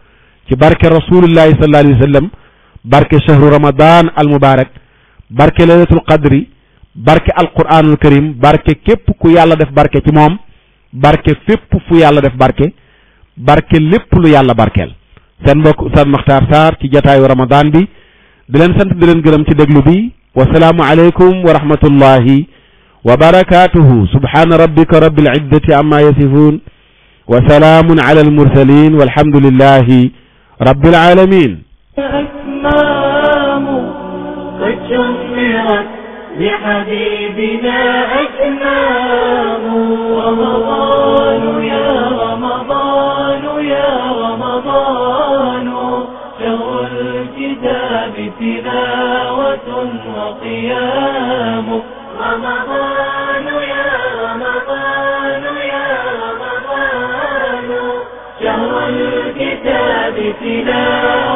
ci barke rasulillahi sallallahu alayhi wa sallam barke shahru ramadan al mubarak barke laylatul qadri barke alquranul karim barke képp ku yàlla def barke ci moom barke fépp fu yàlla def barke lépp lu yàlla barkeel seen mbokk Oustaz Makhtar Sarr ci jataayu ramadan bi di leen sant di leen gërëm ci déglu bi wasalaamu aleykum wa rahmatullahi wa barakatuhu subhana rabbika rabbil izzati amma yasifun wa salaamun ala al mursalin walhamdulillahi rabbil alamin لحبيبنا أكمام رمضان يا رمضان يا رمضان شهر الكتاب تلاوة وقيام رمضان يا رمضان يا رمضان شهر الكتاب تلاوة